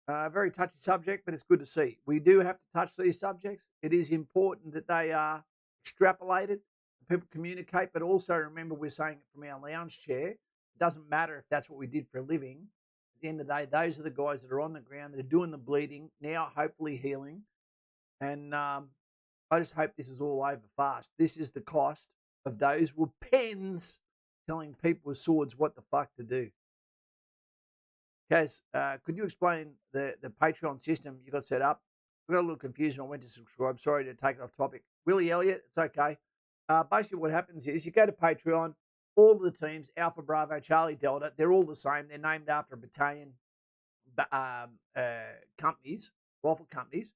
Very touchy subject, but it's good to see. We do have to touch these subjects. It is important that they are extrapolated, people communicate, but also remember we're saying it from our lounge chair. It doesn't matter if that's what we did for a living. At the end of the day, those are the guys that are on the ground that are doing the bleeding, now hopefully healing. And I just hope this is all over fast. This is the cost of those with pens telling people with swords what the fuck to do. Kaz, could you explain the Patreon system you got set up? I got a little confused when I went to subscribe. Sorry to take it off topic. Willie Elliott, it's okay. Basically what happens is you go to Patreon, all of the teams, Alpha, Bravo, Charlie, Delta, they're all the same. They're named after a battalion companies, rifle companies.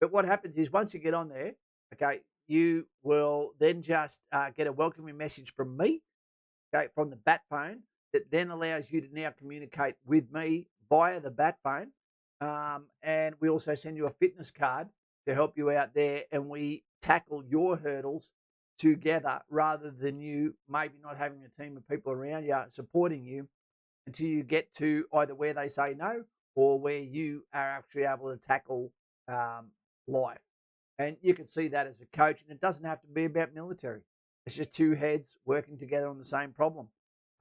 But what happens is once you get on there, okay, you will then just get a welcoming message from me, okay, from the bat phone that then allows you to now communicate with me via the bat phone. And we also send you a fitness card to help you out there, and we tackle your hurdles together rather than you maybe not having a team of people around you supporting you until you get to either where they say no or where you are actually able to tackle life. And you can see that as a coach, and it doesn't have to be about military. It's just two heads working together on the same problem.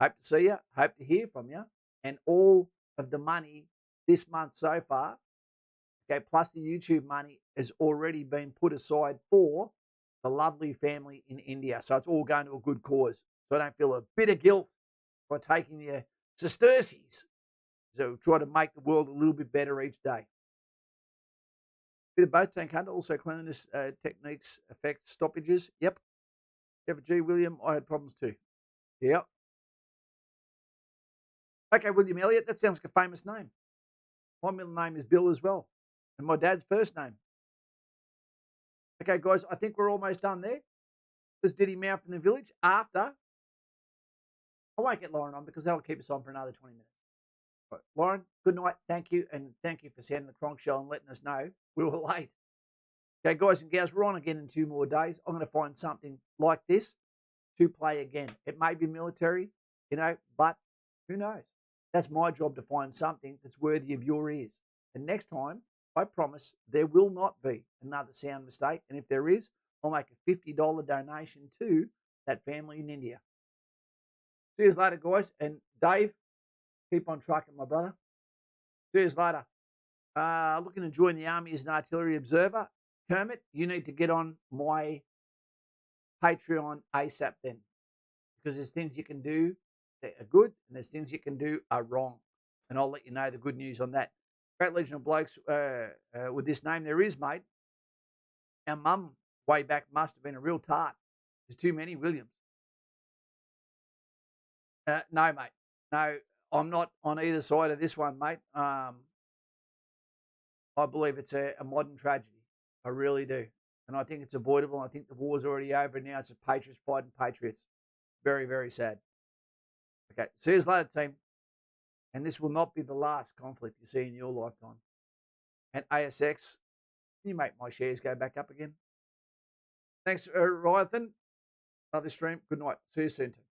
Hope to see you. Hope to hear from you. And all of the money this month so far, okay, plus the YouTube money, has already been put aside for the lovely family in India. So it's all going to a good cause. So I don't feel a bit of guilt by taking your sesterces. So try to make the world a little bit better each day. Bit of both, Tank Hunter. Also cleanliness techniques affect stoppages. Yep. Ever G. William, I had problems too. Yep. Okay, William Elliott, that sounds like a famous name. My middle name is Bill as well. And my dad's first name. Okay, guys, I think we're almost done there. This Diddy Meow from the village. After, I won't get Lauren on because that'll keep us on for another 20 minutes. Right. Lauren, good night. Thank you. And thank you for sending the Cronk Show and letting us know we were late. Okay, guys and gals, we're on again in 2 more days. I'm going to find something like this to play again. It may be military, but who knows? That's my job to find something that's worthy of your ears. And next time, I promise there will not be another sound mistake. And if there is, I'll make a $50 donation to that family in India. See you later, guys. And Dave, keep on trucking, my brother. See you later. Looking to join the army as an artillery observer. Kermit, you need to get on my Patreon ASAP then. Because there's things you can do that are good and there's things you can do are wrong. And I'll let you know the good news on that. Great Legion of Blokes with this name there is, mate. Our mum way back must have been a real tart. There's too many Williams. No, mate. No, I'm not on either side of this one, mate. I believe it's a modern tragedy. I really do. And I think it's avoidable. I think the war's already over. Now it's the patriots fighting patriots. Very, very sad. Okay, see you later, team. And this will not be the last conflict you see in your lifetime. And ASX, can you make my shares go back up again? Thanks, Ryathan. Love this stream. Good night. See you soon, team.